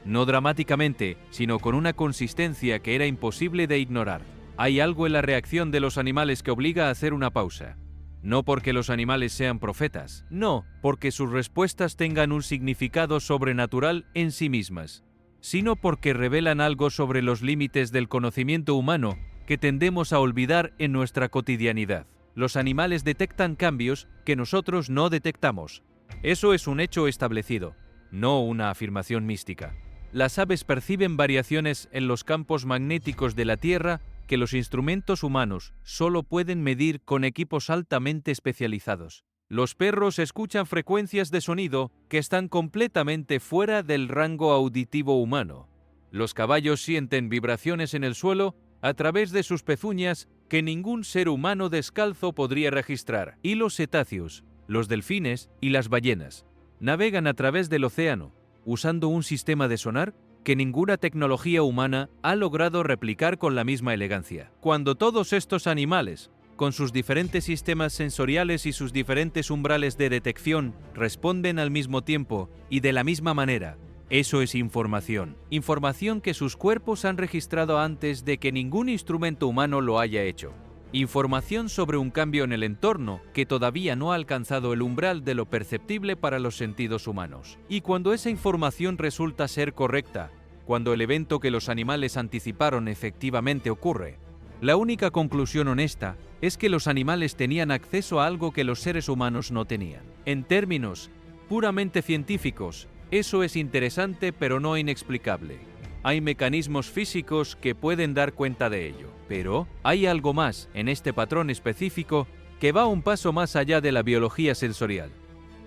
No dramáticamente, sino con una consistencia que era imposible de ignorar. Hay algo en la reacción de los animales que obliga a hacer una pausa. No porque los animales sean profetas, no, porque sus respuestas tengan un significado sobrenatural en sí mismas, sino porque revelan algo sobre los límites del conocimiento humano que tendemos a olvidar en nuestra cotidianidad. Los animales detectan cambios que nosotros no detectamos. Eso es un hecho establecido, no una afirmación mística. Las aves perciben variaciones en los campos magnéticos de la Tierra que los instrumentos humanos solo pueden medir con equipos altamente especializados. Los perros escuchan frecuencias de sonido que están completamente fuera del rango auditivo humano. Los caballos sienten vibraciones en el suelo a través de sus pezuñas que ningún ser humano descalzo podría registrar. Y los cetáceos, los delfines y las ballenas navegan a través del océano, usando un sistema de sonar que ninguna tecnología humana ha logrado replicar con la misma elegancia. Cuando todos estos animales, con sus diferentes sistemas sensoriales y sus diferentes umbrales de detección, responden al mismo tiempo y de la misma manera, eso es información. Información que sus cuerpos han registrado antes de que ningún instrumento humano lo haya hecho. Información sobre un cambio en el entorno que todavía no ha alcanzado el umbral de lo perceptible para los sentidos humanos. Y cuando esa información resulta ser correcta, cuando el evento que los animales anticiparon efectivamente ocurre, la única conclusión honesta es que los animales tenían acceso a algo que los seres humanos no tenían. En términos puramente científicos, eso es interesante pero no inexplicable. Hay mecanismos físicos que pueden dar cuenta de ello, pero hay algo más en este patrón específico que va un paso más allá de la biología sensorial.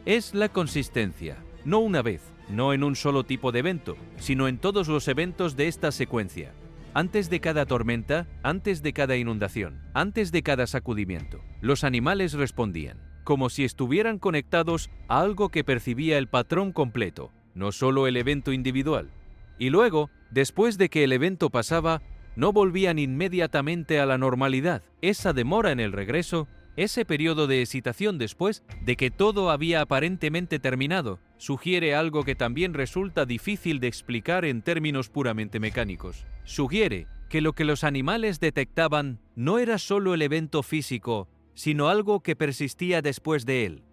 Es la consistencia, no una vez, no en un solo tipo de evento, sino en todos los eventos de esta secuencia. Antes de cada tormenta, antes de cada inundación, antes de cada sacudimiento, los animales respondían, como si estuvieran conectados a algo que percibía el patrón completo, no solo el evento individual. Y luego, después de que el evento pasaba, no volvían inmediatamente a la normalidad. Esa demora en el regreso, ese periodo de excitación después de que todo había aparentemente terminado, sugiere algo que también resulta difícil de explicar en términos puramente mecánicos. Sugiere que lo que los animales detectaban no era solo el evento físico, sino algo que persistía después de él,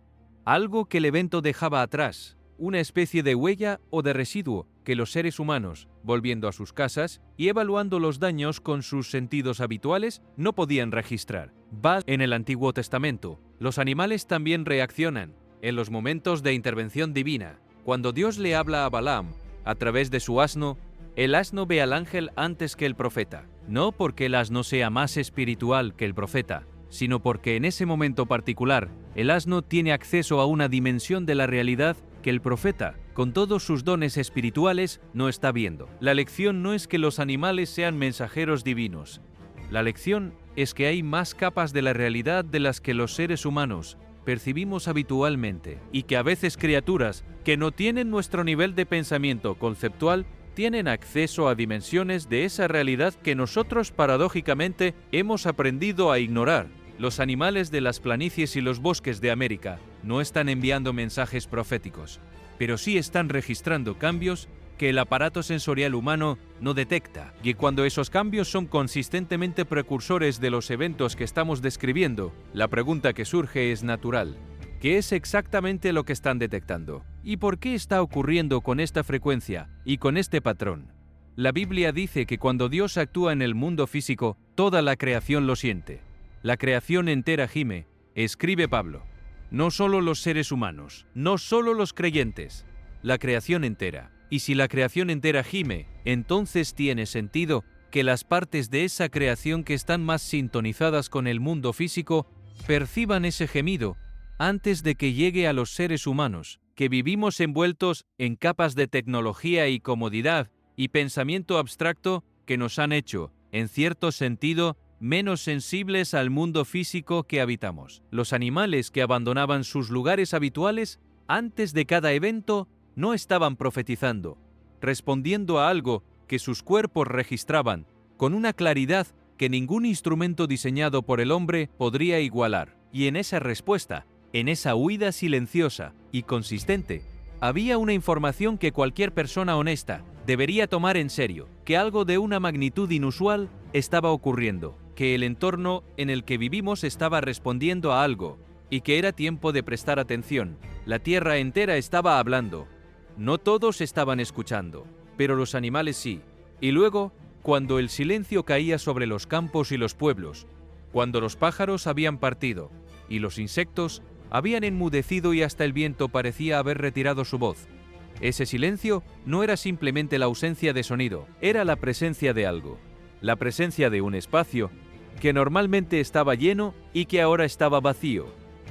algo que el evento dejaba atrás, una especie de huella o de residuo que los seres humanos, volviendo a sus casas y evaluando los daños con sus sentidos habituales, no podían registrar. En el Antiguo Testamento, los animales también reaccionan en los momentos de intervención divina. Cuando Dios le habla a Balaam a través de su asno, el asno ve al ángel antes que el profeta, no porque el asno sea más espiritual que el profeta, sino porque en ese momento particular, el asno tiene acceso a una dimensión de la realidad que el profeta, con todos sus dones espirituales, no está viendo. La lección no es que los animales sean mensajeros divinos. La lección es que hay más capas de la realidad de las que los seres humanos percibimos habitualmente, y que a veces criaturas que no tienen nuestro nivel de pensamiento conceptual tienen acceso a dimensiones de esa realidad que nosotros paradójicamente hemos aprendido a ignorar. Los animales de las planicies y los bosques de América no están enviando mensajes proféticos, pero sí están registrando cambios que el aparato sensorial humano no detecta, y cuando esos cambios son consistentemente precursores de los eventos que estamos describiendo, la pregunta que surge es natural. ¿Qué es exactamente lo que están detectando? ¿Y por qué está ocurriendo con esta frecuencia y con este patrón? La Biblia dice que cuando Dios actúa en el mundo físico, toda la creación lo siente. La creación entera gime, escribe Pablo. No solo los seres humanos, no solo los creyentes, la creación entera. Y si la creación entera gime, entonces tiene sentido que las partes de esa creación que están más sintonizadas con el mundo físico perciban ese gemido antes de que llegue a los seres humanos, que vivimos envueltos en capas de tecnología y comodidad y pensamiento abstracto que nos han hecho, en cierto sentido, menos sensibles al mundo físico que habitamos. Los animales que abandonaban sus lugares habituales antes de cada evento no estaban profetizando, respondiendo a algo que sus cuerpos registraban con una claridad que ningún instrumento diseñado por el hombre podría igualar. Y en esa respuesta, en esa huida silenciosa y consistente, había una información que cualquier persona honesta debería tomar en serio, que algo de una magnitud inusual estaba ocurriendo, que el entorno en el que vivimos estaba respondiendo a algo, y que era tiempo de prestar atención. La tierra entera estaba hablando. No todos estaban escuchando, pero los animales sí. Y luego, cuando el silencio caía sobre los campos y los pueblos, cuando los pájaros habían partido y los insectos habían enmudecido y hasta el viento parecía haber retirado su voz, ese silencio no era simplemente la ausencia de sonido, era la presencia de algo, la presencia de un espacio que normalmente estaba lleno y que ahora estaba vacío,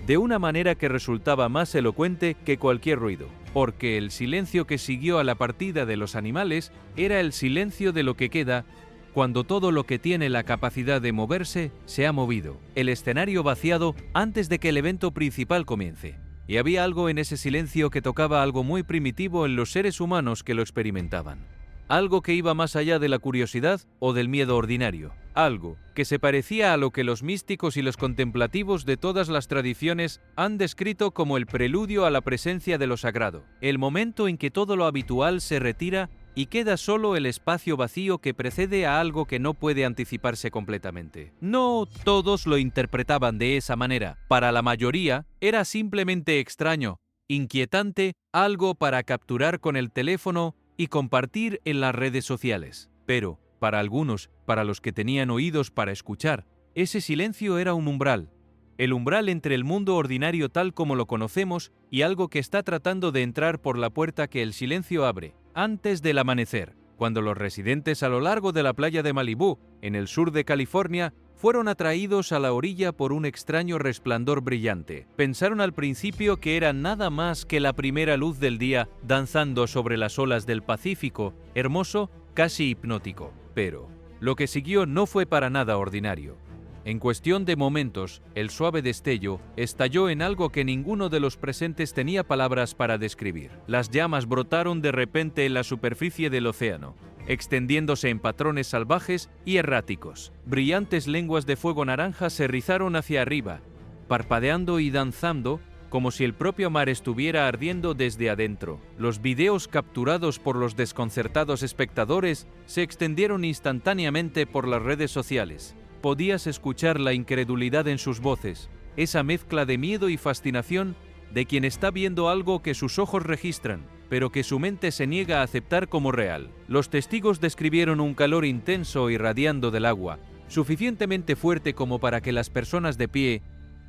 de una manera que resultaba más elocuente que cualquier ruido, porque el silencio que siguió a la partida de los animales era el silencio de lo que queda cuando todo lo que tiene la capacidad de moverse se ha movido, el escenario vaciado antes de que el evento principal comience. y había algo en ese silencio que tocaba algo muy primitivo en los seres humanos que lo experimentaban. Algo que iba más allá de la curiosidad o del miedo ordinario. Algo que se parecía a lo que los místicos y los contemplativos de todas las tradiciones han descrito como el preludio a la presencia de lo sagrado. El momento en que todo lo habitual se retira y queda solo el espacio vacío que precede a algo que no puede anticiparse completamente. No todos lo interpretaban de esa manera. Para la mayoría, era simplemente extraño, inquietante, algo para capturar con el teléfono y compartir en las redes sociales. Pero, para algunos, para los que tenían oídos para escuchar, ese silencio era un umbral. El umbral entre el mundo ordinario tal como lo conocemos y algo que está tratando de entrar por la puerta que el silencio abre, antes del amanecer, cuando los residentes a lo largo de la playa de Malibú, en el sur de California, fueron atraídos a la orilla por un extraño resplandor brillante. Pensaron al principio que era nada más que la primera luz del día danzando sobre las olas del Pacífico, hermoso, casi hipnótico. Pero lo que siguió no fue para nada ordinario. En cuestión de momentos, el suave destello estalló en algo que ninguno de los presentes tenía palabras para describir. Las llamas brotaron de repente en la superficie del océano, extendiéndose en patrones salvajes y erráticos. Brillantes lenguas de fuego naranja se rizaron hacia arriba, parpadeando y danzando como si el propio mar estuviera ardiendo desde adentro. Los videos capturados por los desconcertados espectadores se extendieron instantáneamente por las redes sociales. Podías escuchar la incredulidad en sus voces, esa mezcla de miedo y fascinación de quien está viendo algo que sus ojos registran, pero que su mente se niega a aceptar como real. Los testigos describieron un calor intenso irradiando del agua, suficientemente fuerte como para que las personas de pie,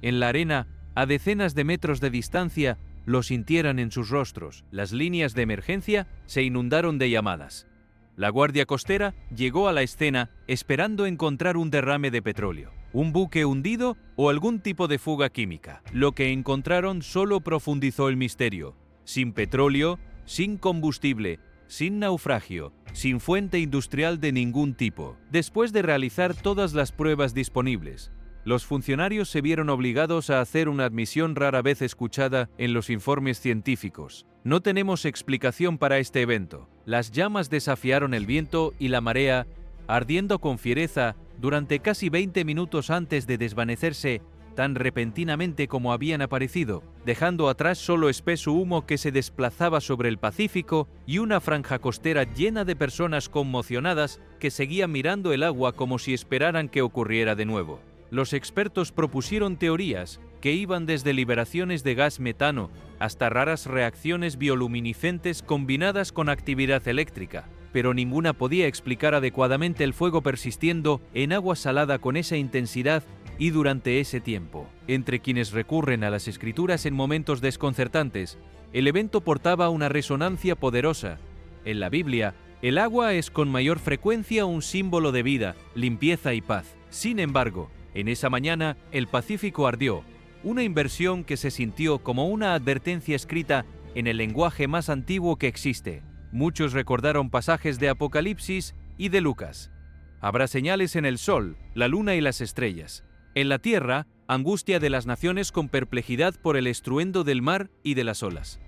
en la arena, a decenas de metros de distancia, lo sintieran en sus rostros. Las líneas de emergencia se inundaron de llamadas. La Guardia Costera llegó a la escena esperando encontrar un derrame de petróleo, un buque hundido o algún tipo de fuga química. Lo que encontraron solo profundizó el misterio. Sin petróleo, sin combustible, sin naufragio, sin fuente industrial de ningún tipo. Después de realizar todas las pruebas disponibles, los funcionarios se vieron obligados a hacer una admisión rara vez escuchada en los informes científicos. No tenemos explicación para este evento. Las llamas desafiaron el viento y la marea, ardiendo con fiereza durante casi 20 minutos antes de desvanecerse tan repentinamente como habían aparecido, dejando atrás solo espeso humo que se desplazaba sobre el Pacífico y una franja costera llena de personas conmocionadas que seguían mirando el agua como si esperaran que ocurriera de nuevo. Los expertos propusieron teorías que iban desde liberaciones de gas metano hasta raras reacciones bioluminiscentes combinadas con actividad eléctrica, pero ninguna podía explicar adecuadamente el fuego persistiendo en agua salada con esa intensidad y durante ese tiempo. Entre quienes recurren a las escrituras en momentos desconcertantes, el evento portaba una resonancia poderosa. En la Biblia, el agua es con mayor frecuencia un símbolo de vida, limpieza y paz. Sin embargo, en esa mañana, el Pacífico ardió, una inversión que se sintió como una advertencia escrita en el lenguaje más antiguo que existe. Muchos recordaron pasajes de Apocalipsis y de Lucas. Habrá señales en el sol, la luna y las estrellas. En la tierra, angustia de las naciones con perplejidad por el estruendo del mar y de las olas.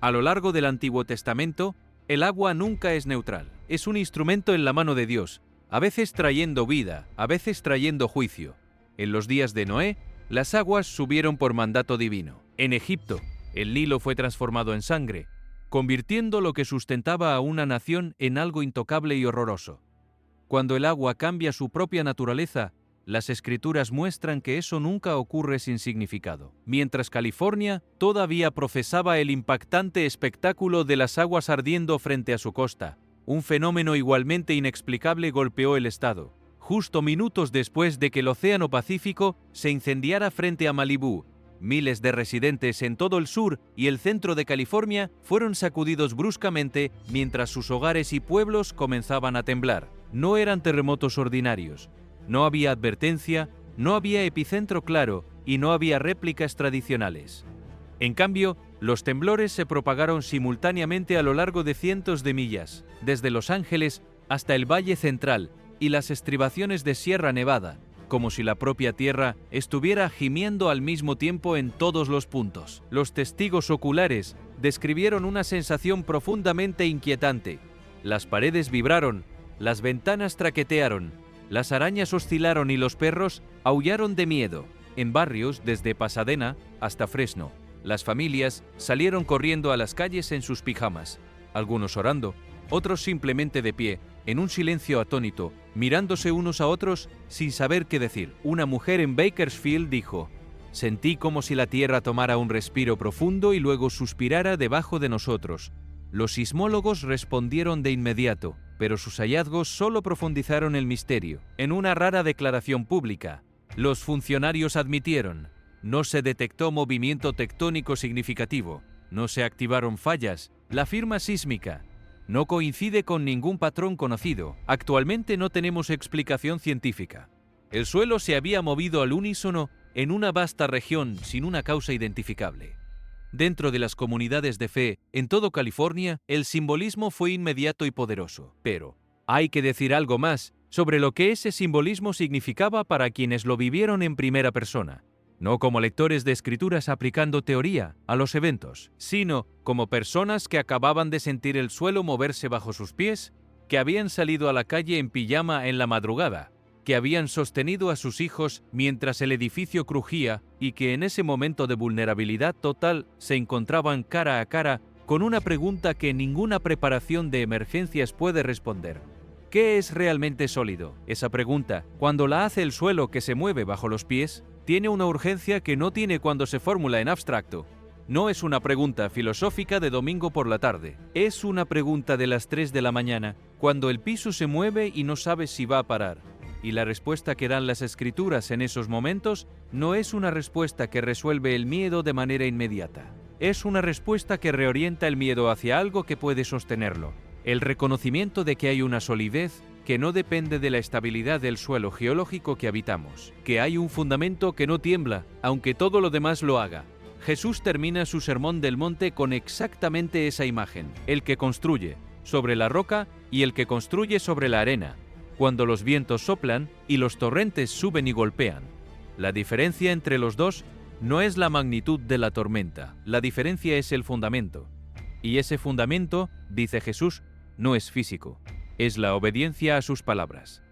A lo largo del Antiguo Testamento, el agua nunca es neutral. Es un instrumento en la mano de Dios, a veces trayendo vida, a veces trayendo juicio. En los días de Noé, las aguas subieron por mandato divino. En Egipto, el Nilo fue transformado en sangre, convirtiendo lo que sustentaba a una nación en algo intocable y horroroso. Cuando el agua cambia su propia naturaleza, las escrituras muestran que eso nunca ocurre sin significado. Mientras California todavía profesaba el impactante espectáculo de las aguas ardiendo frente a su costa, un fenómeno igualmente inexplicable golpeó el estado. Justo minutos después de que el Océano Pacífico se incendiara frente a Malibú, miles de residentes en todo el sur y el centro de California fueron sacudidos bruscamente mientras sus hogares y pueblos comenzaban a temblar. No eran terremotos ordinarios. No había advertencia, no había epicentro claro y no había réplicas tradicionales. En cambio, los temblores se propagaron simultáneamente a lo largo de cientos de millas, desde Los Ángeles hasta el Valle Central y las estribaciones de Sierra Nevada, como si la propia tierra estuviera gimiendo al mismo tiempo en todos los puntos. Los testigos oculares describieron una sensación profundamente inquietante. Las paredes vibraron, las ventanas traquetearon, las arañas oscilaron y los perros aullaron de miedo. En barrios desde Pasadena hasta Fresno, las familias salieron corriendo a las calles en sus pijamas, algunos orando, otros simplemente de pie, en un silencio atónito, mirándose unos a otros sin saber qué decir. Una mujer en Bakersfield dijo: «Sentí como si la tierra tomara un respiro profundo y luego suspirara debajo de nosotros». Los sismólogos respondieron de inmediato, pero sus hallazgos solo profundizaron el misterio. En una rara declaración pública, los funcionarios admitieron: no se detectó movimiento tectónico significativo, no se activaron fallas, la firma sísmica no coincide con ningún patrón conocido. Actualmente no tenemos explicación científica. El suelo se había movido al unísono en una vasta región sin una causa identificable. Dentro de las comunidades de fe en todo California, el simbolismo fue inmediato y poderoso. Pero hay que decir algo más sobre lo que ese simbolismo significaba para quienes lo vivieron en primera persona. No como lectores de escrituras aplicando teoría a los eventos, sino como personas que acababan de sentir el suelo moverse bajo sus pies, que habían salido a la calle en pijama en la madrugada, que habían sostenido a sus hijos mientras el edificio crujía y que en ese momento de vulnerabilidad total se encontraban cara a cara con una pregunta que ninguna preparación de emergencias puede responder. ¿Qué es realmente sólido? Esa pregunta, cuando la hace el suelo que se mueve bajo los pies, tiene una urgencia que no tiene cuando se formula en abstracto. No es una pregunta filosófica de domingo por la tarde. Es una pregunta de las 3 de la mañana, cuando el piso se mueve y no sabes si va a parar. Y la respuesta que dan las escrituras en esos momentos no es una respuesta que resuelve el miedo de manera inmediata. Es una respuesta que reorienta el miedo hacia algo que puede sostenerlo. El reconocimiento de que hay una solidez que no depende de la estabilidad del suelo geológico que habitamos, que hay un fundamento que no tiembla, aunque todo lo demás lo haga. Jesús termina su sermón del monte con exactamente esa imagen: el que construye sobre la roca y el que construye sobre la arena, cuando los vientos soplan y los torrentes suben y golpean. La diferencia entre los dos no es la magnitud de la tormenta, la diferencia es el fundamento. Y ese fundamento, dice Jesús, no es físico, es la obediencia a sus palabras.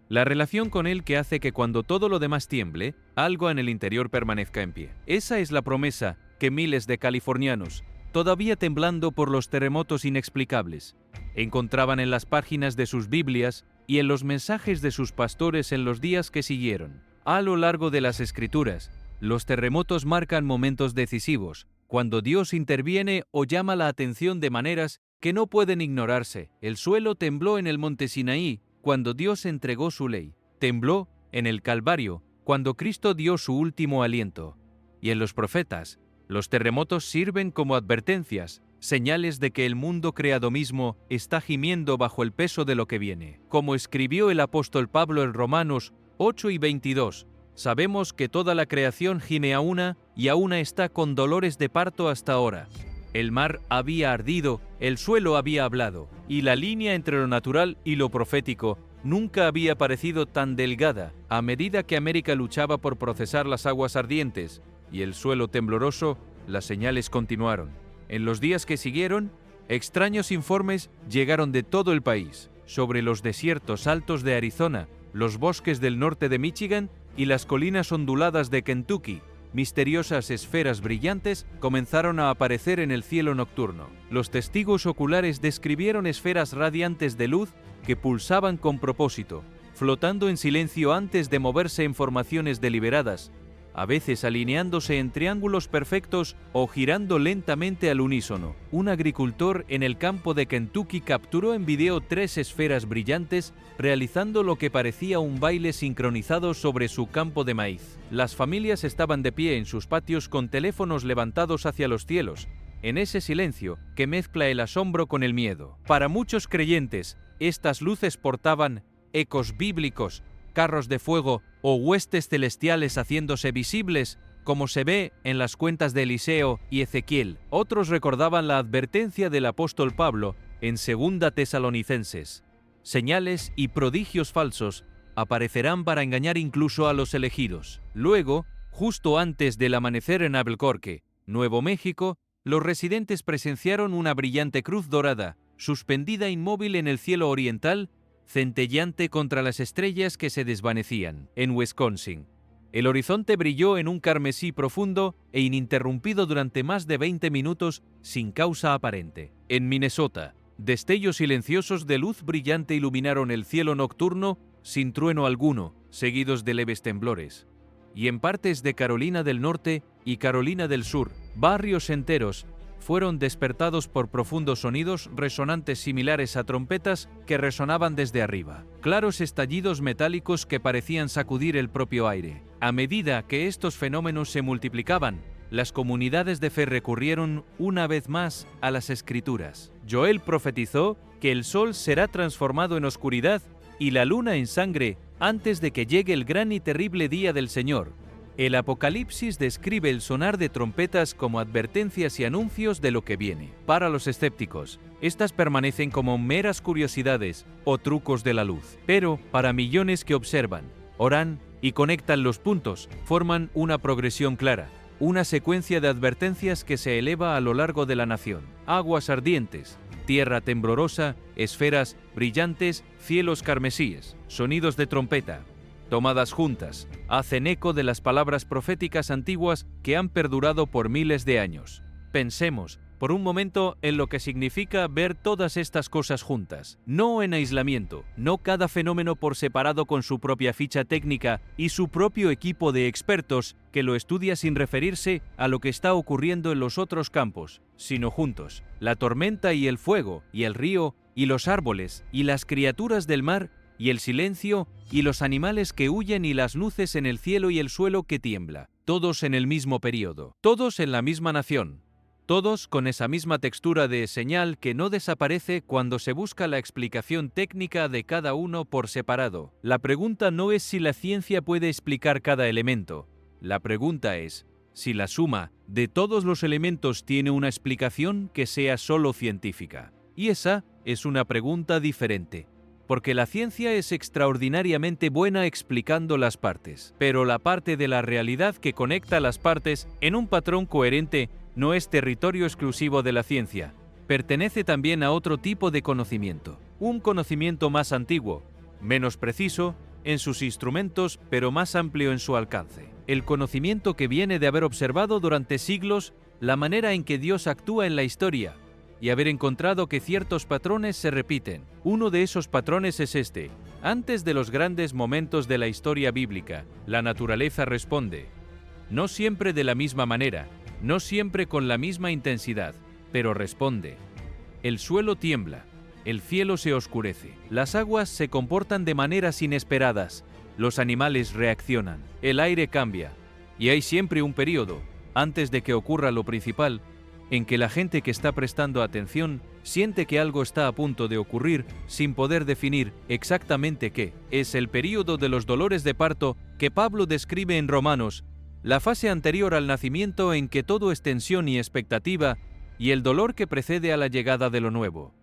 La relación con Él que hace que cuando todo lo demás tiemble, algo en el interior permanezca en pie. Esa es la promesa que miles de californianos, todavía temblando por los terremotos inexplicables, encontraban en las páginas de sus Biblias y en los mensajes de sus pastores en los días que siguieron. A lo largo de las Escrituras, los terremotos marcan momentos decisivos, cuando Dios interviene o llama la atención de maneras que no pueden ignorarse. El suelo tembló en el monte Sinaí cuando Dios entregó su ley. Tembló en el Calvario cuando Cristo dio su último aliento. Y en los profetas, los terremotos sirven como advertencias, señales de que el mundo creado mismo está gimiendo bajo el peso de lo que viene. Como escribió el apóstol Pablo en Romanos 8 y 22, sabemos que toda la creación gime a una y a una está con dolores de parto hasta ahora. El mar había ardido, el suelo había hablado, y la línea entre lo natural y lo profético nunca había parecido tan delgada a medida que América luchaba por procesar las aguas ardientes y el suelo tembloroso. Las señales continuaron. En los días que siguieron, extraños informes llegaron de todo el país sobre los desiertos altos de Arizona, los bosques del norte de Michigan y las colinas onduladas de Kentucky. Misteriosas esferas brillantes comenzaron a aparecer en el cielo nocturno. Los testigos oculares describieron esferas radiantes de luz que pulsaban con propósito, flotando en silencio antes de moverse en formaciones deliberadas, a veces alineándose en triángulos perfectos o girando lentamente al unísono. Un agricultor en el campo de Kentucky capturó en video 3 esferas brillantes realizando lo que parecía un baile sincronizado sobre su campo de maíz. Las familias estaban de pie en sus patios con teléfonos levantados hacia los cielos, en ese silencio que mezcla el asombro con el miedo. Para muchos creyentes, estas luces portaban ecos bíblicos, carros de fuego o huestes celestiales haciéndose visibles, como se ve en las cuentas de Eliseo y Ezequiel. Otros recordaban la advertencia del apóstol Pablo en 2 Tesalonicenses. Señales y prodigios falsos aparecerán para engañar incluso a los elegidos. Luego, justo antes del amanecer en Albuquerque, Nuevo México, los residentes presenciaron una brillante cruz dorada, suspendida inmóvil en el cielo oriental, centelleante contra las estrellas que se desvanecían. En Wisconsin, el horizonte brilló en un carmesí profundo e ininterrumpido durante más de 20 minutos sin causa aparente. En Minnesota, destellos silenciosos de luz brillante iluminaron el cielo nocturno sin trueno alguno, seguidos de leves temblores. Y en partes de Carolina del Norte y Carolina del Sur, barrios enteros fueron despertados por profundos sonidos resonantes similares a trompetas que resonaban desde arriba. Claros estallidos metálicos que parecían sacudir el propio aire. A medida que estos fenómenos se multiplicaban, las comunidades de fe recurrieron una vez más a las Escrituras. Joel profetizó que el sol será transformado en oscuridad y la luna en sangre antes de que llegue el gran y terrible día del Señor. El Apocalipsis describe el sonar de trompetas como advertencias y anuncios de lo que viene. Para los escépticos, estas permanecen como meras curiosidades o trucos de la luz. Pero, para millones que observan, oran y conectan los puntos, forman una progresión clara, una secuencia de advertencias que se eleva a lo largo de la nación. Aguas ardientes, tierra temblorosa, esferas brillantes, cielos carmesíes, sonidos de trompeta, tomadas juntas, hacen eco de las palabras proféticas antiguas que han perdurado por miles de años. Pensemos, por un momento, en lo que significa ver todas estas cosas juntas. No en aislamiento, no cada fenómeno por separado con su propia ficha técnica y su propio equipo de expertos que lo estudia sin referirse a lo que está ocurriendo en los otros campos, sino juntos. La tormenta y el fuego, y el río, y los árboles, y las criaturas del mar, y el silencio, y los animales que huyen y las luces en el cielo y el suelo que tiembla. Todos en el mismo periodo, todos en la misma nación. Todos con esa misma textura de señal que no desaparece cuando se busca la explicación técnica de cada uno por separado. La pregunta no es si la ciencia puede explicar cada elemento. La pregunta es si la suma de todos los elementos tiene una explicación que sea solo científica. Y esa es una pregunta diferente, porque la ciencia es extraordinariamente buena explicando las partes. Pero la parte de la realidad que conecta las partes en un patrón coherente no es territorio exclusivo de la ciencia, pertenece también a otro tipo de conocimiento, un conocimiento más antiguo, menos preciso en sus instrumentos, pero más amplio en su alcance. El conocimiento que viene de haber observado durante siglos la manera en que Dios actúa en la historia y haber encontrado que ciertos patrones se repiten. Uno de esos patrones es este: antes de los grandes momentos de la historia bíblica, la naturaleza responde, no siempre de la misma manera, no siempre con la misma intensidad, pero responde. El suelo tiembla, el cielo se oscurece, las aguas se comportan de maneras inesperadas, los animales reaccionan, el aire cambia, y hay siempre un periodo, antes de que ocurra lo principal, en que la gente que está prestando atención siente que algo está a punto de ocurrir sin poder definir exactamente qué. Es el período de los dolores de parto que Pablo describe en Romanos, la fase anterior al nacimiento en que todo es tensión y expectativa, y el dolor que precede a la llegada de lo nuevo.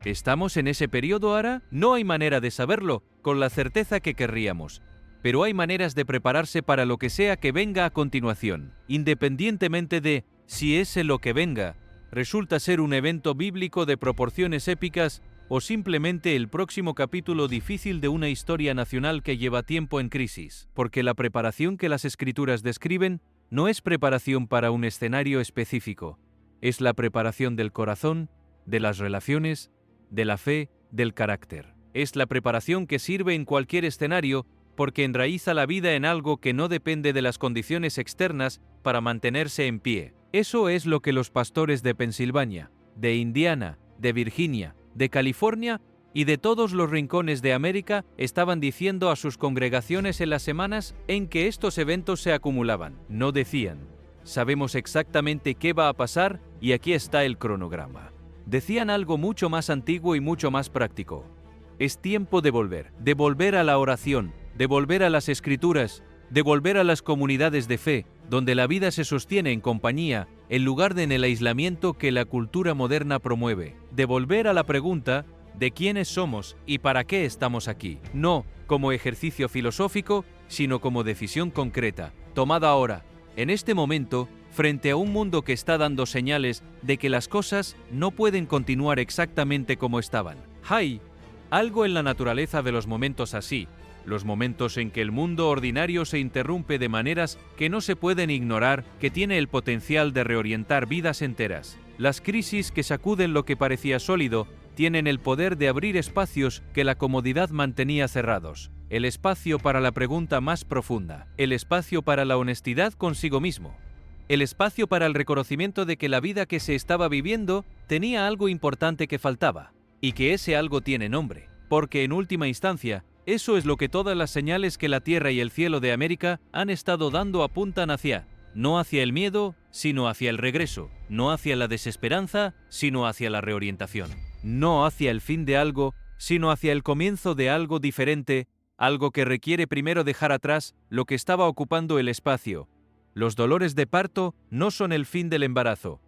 ¿Estamos en ese periodo ahora? No hay manera de saberlo con la certeza que querríamos, pero hay maneras de prepararse para lo que sea que venga a continuación, independientemente de si ese lo que venga resulta ser un evento bíblico de proporciones épicas o simplemente el próximo capítulo difícil de una historia nacional que lleva tiempo en crisis, porque la preparación que las Escrituras describen no es preparación para un escenario específico, es la preparación del corazón, de las relaciones, de la fe, del carácter. Es la preparación que sirve en cualquier escenario porque enraiza la vida en algo que no depende de las condiciones externas para mantenerse en pie. Eso es lo que los pastores de Pensilvania, de Indiana, de Virginia, de California y de todos los rincones de América estaban diciendo a sus congregaciones en las semanas en que estos eventos se acumulaban. No decían, sabemos exactamente qué va a pasar y aquí está el cronograma. Decían algo mucho más antiguo y mucho más práctico. Es tiempo de volver a la oración, de volver a las Escrituras, de volver a las comunidades de fe, donde la vida se sostiene en compañía, en lugar de en el aislamiento que la cultura moderna promueve, de volver a la pregunta de quiénes somos y para qué estamos aquí, no como ejercicio filosófico, sino como decisión concreta, tomada ahora, en este momento, frente a un mundo que está dando señales de que las cosas no pueden continuar exactamente como estaban. Hay algo en la naturaleza de los momentos así, los momentos en que el mundo ordinario se interrumpe de maneras que no se pueden ignorar, que tiene el potencial de reorientar vidas enteras. Las crisis que sacuden lo que parecía sólido tienen el poder de abrir espacios que la comodidad mantenía cerrados. El espacio para la pregunta más profunda, el espacio para la honestidad consigo mismo, el espacio para el reconocimiento de que la vida que se estaba viviendo tenía algo importante que faltaba, y que ese algo tiene nombre, porque en última instancia, eso es lo que todas las señales que la tierra y el cielo de América han estado dando apuntan hacia, no hacia el miedo, sino hacia el regreso, no hacia la desesperanza, sino hacia la reorientación, no hacia el fin de algo, sino hacia el comienzo de algo diferente, algo que requiere primero dejar atrás lo que estaba ocupando el espacio. Los dolores de parto no son el fin del embarazo,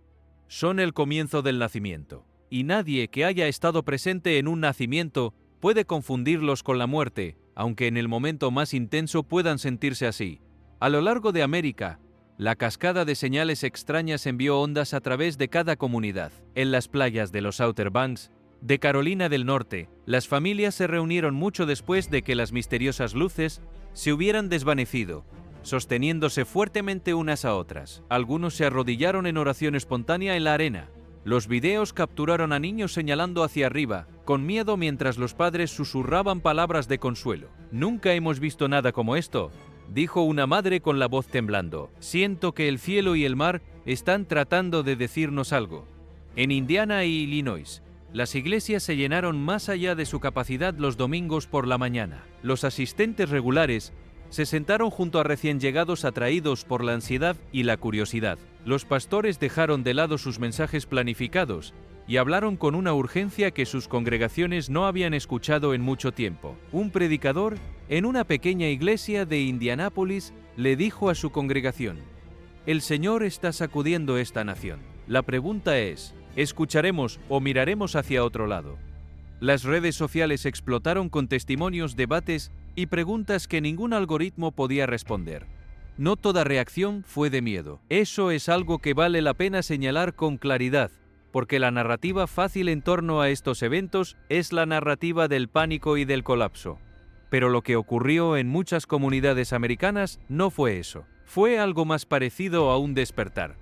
son el comienzo del nacimiento, y nadie que haya estado presente en un nacimiento puede confundirlos con la muerte, aunque en el momento más intenso puedan sentirse así. A lo largo de América, la cascada de señales extrañas envió ondas a través de cada comunidad. En las playas de los Outer Banks, de Carolina del Norte, las familias se reunieron mucho después de que las misteriosas luces se hubieran desvanecido, sosteniéndose fuertemente unas a otras. Algunos se arrodillaron en oración espontánea en la arena. Los videos capturaron a niños señalando hacia arriba, con miedo mientras los padres susurraban palabras de consuelo. «Nunca hemos visto nada como esto», dijo una madre con la voz temblando. «Siento que el cielo y el mar están tratando de decirnos algo». En Indiana y Illinois, las iglesias se llenaron más allá de su capacidad los domingos por la mañana. Los asistentes regulares se sentaron junto a recién llegados atraídos por la ansiedad y la curiosidad. Los pastores dejaron de lado sus mensajes planificados y hablaron con una urgencia que sus congregaciones no habían escuchado en mucho tiempo. Un predicador en una pequeña iglesia de Indianápolis le dijo a su congregación: «El Señor está sacudiendo esta nación. La pregunta es, ¿escucharemos o miraremos hacia otro lado?». Las redes sociales explotaron con testimonios, debates y preguntas que ningún algoritmo podía responder. No toda reacción fue de miedo. Eso es algo que vale la pena señalar con claridad, porque la narrativa fácil en torno a estos eventos es la narrativa del pánico y del colapso. Pero lo que ocurrió en muchas comunidades americanas no fue eso. Fue algo más parecido a un despertar.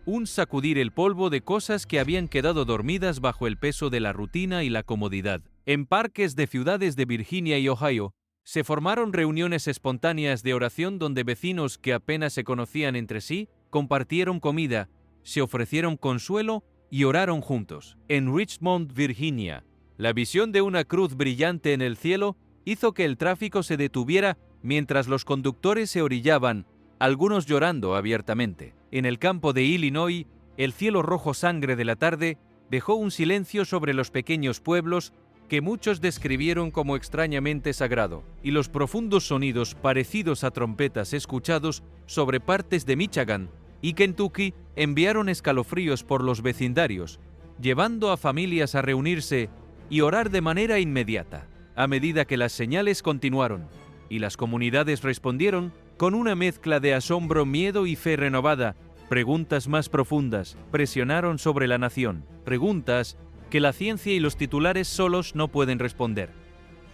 Un sacudir el polvo de cosas que habían quedado dormidas bajo el peso de la rutina y la comodidad. En parques de ciudades de Virginia y Ohio, se formaron reuniones espontáneas de oración donde vecinos que apenas se conocían entre sí compartieron comida, se ofrecieron consuelo y oraron juntos. En Richmond, Virginia, la visión de una cruz brillante en el cielo hizo que el tráfico se detuviera mientras los conductores se orillaban, algunos llorando abiertamente. En el campo de Illinois, el cielo rojo sangre de la tarde dejó un silencio sobre los pequeños pueblos que muchos describieron como extrañamente sagrado, y los profundos sonidos parecidos a trompetas escuchados sobre partes de Michigan y Kentucky enviaron escalofríos por los vecindarios, llevando a familias a reunirse y orar de manera inmediata. A medida que las señales continuaron y las comunidades respondieron con una mezcla de asombro, miedo y fe renovada, preguntas más profundas presionaron sobre la nación, preguntas que la ciencia y los titulares solos no pueden responder.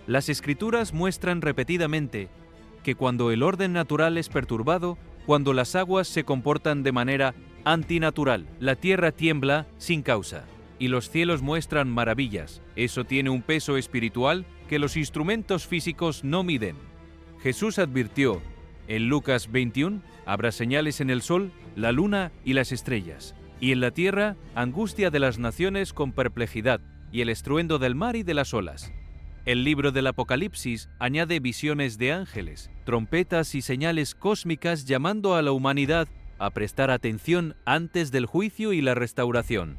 Las escrituras muestran repetidamente que cuando el orden natural es perturbado, cuando las aguas se comportan de manera antinatural, la tierra tiembla sin causa y los cielos muestran maravillas. Eso tiene un peso espiritual que los instrumentos físicos no miden. Jesús advirtió en Lucas 21, habrá señales en el sol, la luna y las estrellas. Y en la tierra, angustia de las naciones con perplejidad, y el estruendo del mar y de las olas. El libro del Apocalipsis añade visiones de ángeles, trompetas y señales cósmicas llamando a la humanidad a prestar atención antes del juicio y la restauración.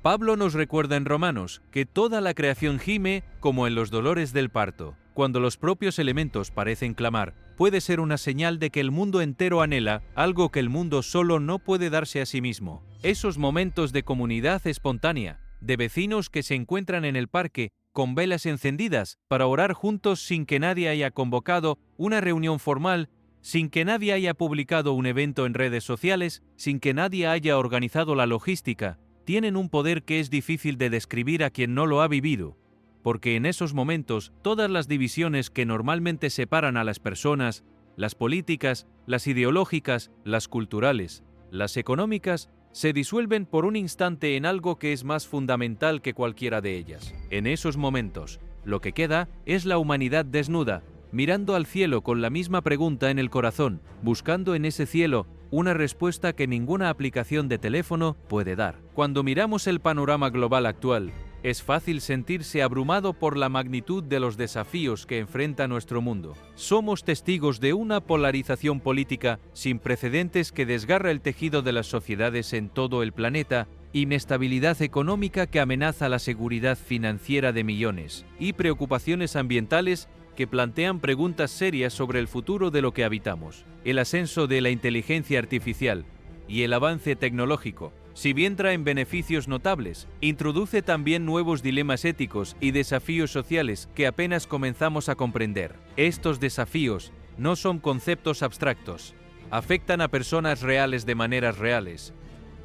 Pablo nos recuerda en Romanos que toda la creación gime como en los dolores del parto. Cuando los propios elementos parecen clamar, puede ser una señal de que el mundo entero anhela algo que el mundo solo no puede darse a sí mismo. Esos momentos de comunidad espontánea, de vecinos que se encuentran en el parque con velas encendidas, para orar juntos sin que nadie haya convocado una reunión formal, sin que nadie haya publicado un evento en redes sociales, sin que nadie haya organizado la logística, tienen un poder que es difícil de describir a quien no lo ha vivido, porque en esos momentos todas las divisiones que normalmente separan a las personas, las políticas, las ideológicas, las culturales, las económicas, se disuelven por un instante en algo que es más fundamental que cualquiera de ellas. En esos momentos, lo que queda es la humanidad desnuda, mirando al cielo con la misma pregunta en el corazón, buscando en ese cielo una respuesta que ninguna aplicación de teléfono puede dar. Cuando miramos el panorama global actual, es fácil sentirse abrumado por la magnitud de los desafíos que enfrenta nuestro mundo. Somos testigos de una polarización política sin precedentes que desgarra el tejido de las sociedades en todo el planeta, inestabilidad económica que amenaza la seguridad financiera de millones, y preocupaciones ambientales que plantean preguntas serias sobre el futuro de lo que habitamos. El ascenso de la inteligencia artificial y el avance tecnológico, si bien traen beneficios notables, introduce también nuevos dilemas éticos y desafíos sociales que apenas comenzamos a comprender. Estos desafíos no son conceptos abstractos, afectan a personas reales de maneras reales.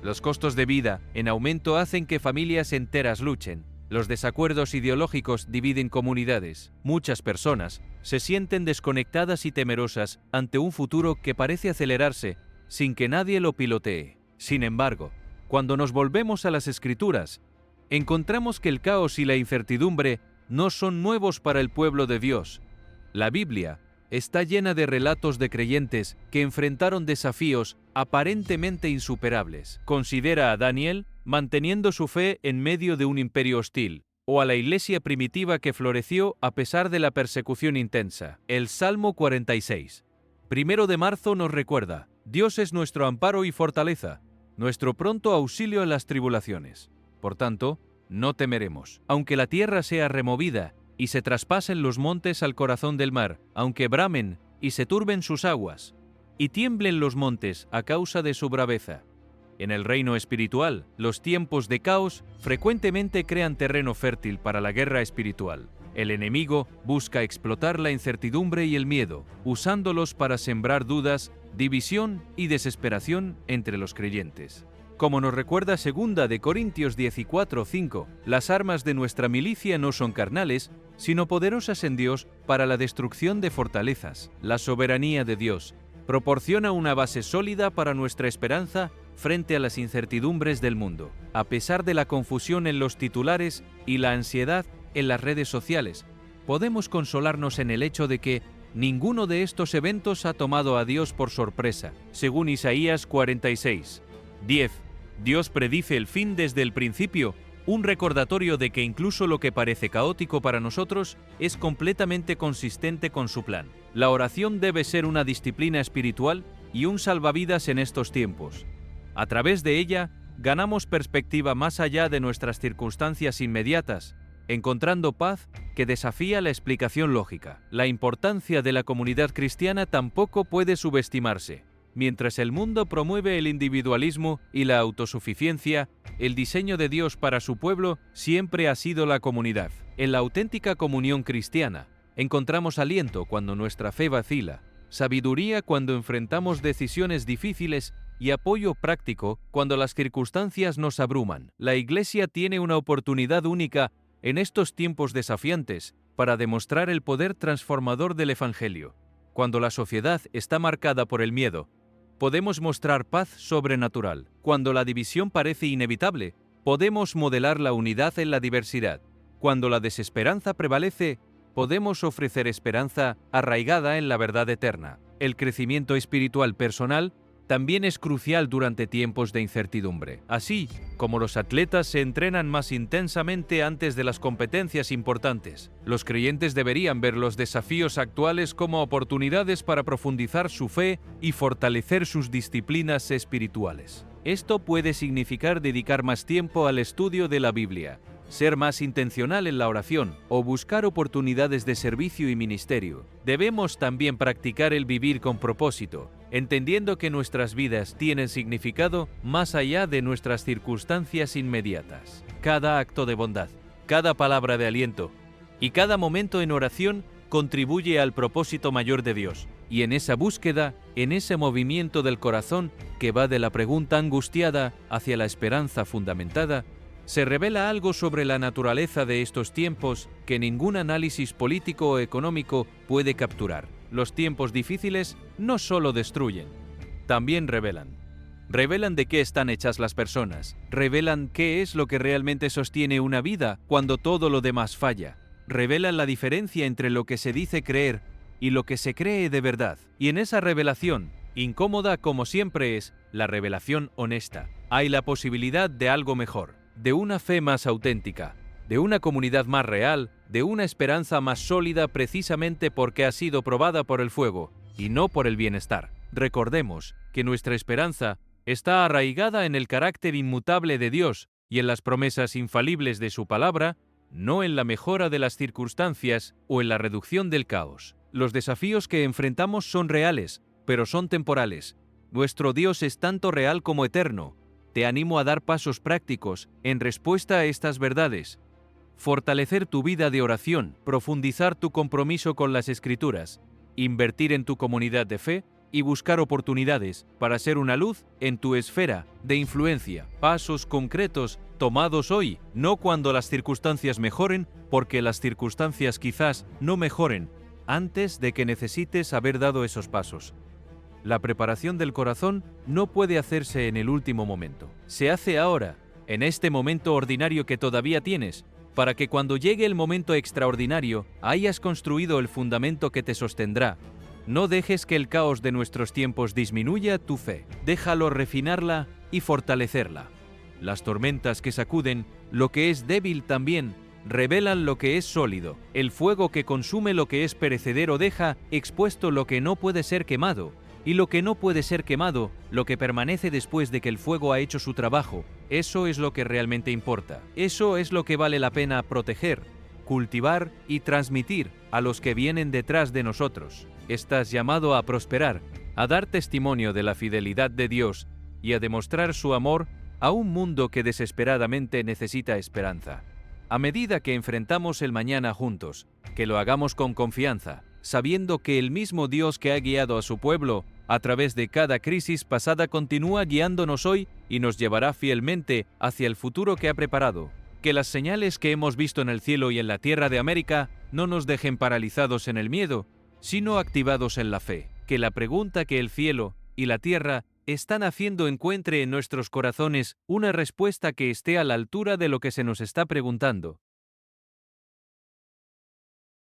Los costos de vida en aumento hacen que familias enteras luchen. Los desacuerdos ideológicos dividen comunidades. Muchas personas se sienten desconectadas y temerosas ante un futuro que parece acelerarse sin que nadie lo pilotee. Sin embargo, cuando nos volvemos a las Escrituras, encontramos que el caos y la incertidumbre no son nuevos para el pueblo de Dios. La Biblia está llena de relatos de creyentes que enfrentaron desafíos aparentemente insuperables. Considera a Daniel manteniendo su fe en medio de un imperio hostil, o a la iglesia primitiva que floreció a pesar de la persecución intensa. El Salmo 46, 1 de marzo nos recuerda: Dios es nuestro amparo y fortaleza, nuestro pronto auxilio en las tribulaciones. Por tanto, no temeremos, aunque la tierra sea removida y se traspasen los montes al corazón del mar, aunque bramen y se turben sus aguas, y tiemblen los montes a causa de su braveza. En el reino espiritual, los tiempos de caos frecuentemente crean terreno fértil para la guerra espiritual. El enemigo busca explotar la incertidumbre y el miedo, usándolos para sembrar dudas, división y desesperación entre los creyentes. Como nos recuerda 2 de Corintios 14:5, las armas de nuestra milicia no son carnales, sino poderosas en Dios para la destrucción de fortalezas. La soberanía de Dios proporciona una base sólida para nuestra esperanza frente a las incertidumbres del mundo. A pesar de la confusión en los titulares y la ansiedad en las redes sociales, podemos consolarnos en el hecho de que ninguno de estos eventos ha tomado a Dios por sorpresa. Según Isaías 46:10, Dios predice el fin desde el principio, un recordatorio de que incluso lo que parece caótico para nosotros es completamente consistente con su plan. La oración debe ser una disciplina espiritual y un salvavidas en estos tiempos. A través de ella, ganamos perspectiva más allá de nuestras circunstancias inmediatas, encontrando paz que desafía la explicación lógica. La importancia de la comunidad cristiana tampoco puede subestimarse. Mientras el mundo promueve el individualismo y la autosuficiencia, el diseño de Dios para su pueblo siempre ha sido la comunidad. En la auténtica comunión cristiana, encontramos aliento cuando nuestra fe vacila, sabiduría cuando enfrentamos decisiones difíciles y apoyo práctico cuando las circunstancias nos abruman. La Iglesia tiene una oportunidad única en estos tiempos desafiantes para demostrar el poder transformador del Evangelio. Cuando la sociedad está marcada por el miedo, podemos mostrar paz sobrenatural. Cuando la división parece inevitable, podemos modelar la unidad en la diversidad. Cuando la desesperanza prevalece, podemos ofrecer esperanza arraigada en la verdad eterna. El crecimiento espiritual personal también es crucial durante tiempos de incertidumbre. Así como los atletas se entrenan más intensamente antes de las competencias importantes, los creyentes deberían ver los desafíos actuales como oportunidades para profundizar su fe y fortalecer sus disciplinas espirituales. Esto puede significar dedicar más tiempo al estudio de la Biblia, ser más intencional en la oración o buscar oportunidades de servicio y ministerio. Debemos también practicar el vivir con propósito, entendiendo que nuestras vidas tienen significado más allá de nuestras circunstancias inmediatas. Cada acto de bondad, cada palabra de aliento Y cada momento en oración contribuye al propósito mayor de Dios. Y en esa búsqueda, en ese movimiento del corazón que va de la pregunta angustiada hacia la esperanza fundamentada, se revela algo sobre la naturaleza de estos tiempos que ningún análisis político o económico puede capturar. Los tiempos difíciles no solo destruyen, también revelan. Revelan de qué están hechas las personas, revelan qué es lo que realmente sostiene una vida cuando todo lo demás falla, revelan la diferencia entre lo que se dice creer y lo que se cree de verdad. Y en esa revelación, incómoda como siempre es, la revelación honesta, hay la posibilidad de algo mejor, de una fe más auténtica, de una comunidad más real, de una esperanza más sólida precisamente porque ha sido probada por el fuego y no por el bienestar. Recordemos que nuestra esperanza está arraigada en el carácter inmutable de Dios y en las promesas infalibles de su palabra, no en la mejora de las circunstancias o en la reducción del caos. Los desafíos que enfrentamos son reales, pero son temporales. Nuestro Dios es tanto real como eterno. Te animo a dar pasos prácticos en respuesta a estas verdades. Fortalecer tu vida de oración, profundizar tu compromiso con las Escrituras, invertir en tu comunidad de fe y buscar oportunidades para ser una luz en tu esfera de influencia. Pasos concretos tomados hoy, no cuando las circunstancias mejoren, porque las circunstancias quizás no mejoren antes de que necesites haber dado esos pasos. La preparación del corazón no puede hacerse en el último momento. Se hace ahora, en este momento ordinario que todavía tienes, para que cuando llegue el momento extraordinario hayas construido el fundamento que te sostendrá. No dejes que el caos de nuestros tiempos disminuya tu fe. Déjalo refinarla y fortalecerla. Las tormentas que sacuden lo que es débil también revelan lo que es sólido. El fuego que consume lo que es perecedero deja expuesto lo que no puede ser quemado. Y lo que no puede ser quemado, lo que permanece después de que el fuego ha hecho su trabajo, eso es lo que realmente importa. Eso es lo que vale la pena proteger, cultivar y transmitir a los que vienen detrás de nosotros. Estás llamado a prosperar, a dar testimonio de la fidelidad de Dios y a demostrar su amor a un mundo que desesperadamente necesita esperanza. A medida que enfrentamos el mañana juntos, que lo hagamos con confianza, sabiendo que el mismo Dios que ha guiado a su pueblo a través de cada crisis pasada continúa guiándonos hoy y nos llevará fielmente hacia el futuro que ha preparado. Que las señales que hemos visto en el cielo y en la tierra de América no nos dejen paralizados en el miedo, sino activados en la fe. Que la pregunta que el cielo y la tierra están haciendo encuentre en nuestros corazones una respuesta que esté a la altura de lo que se nos está preguntando.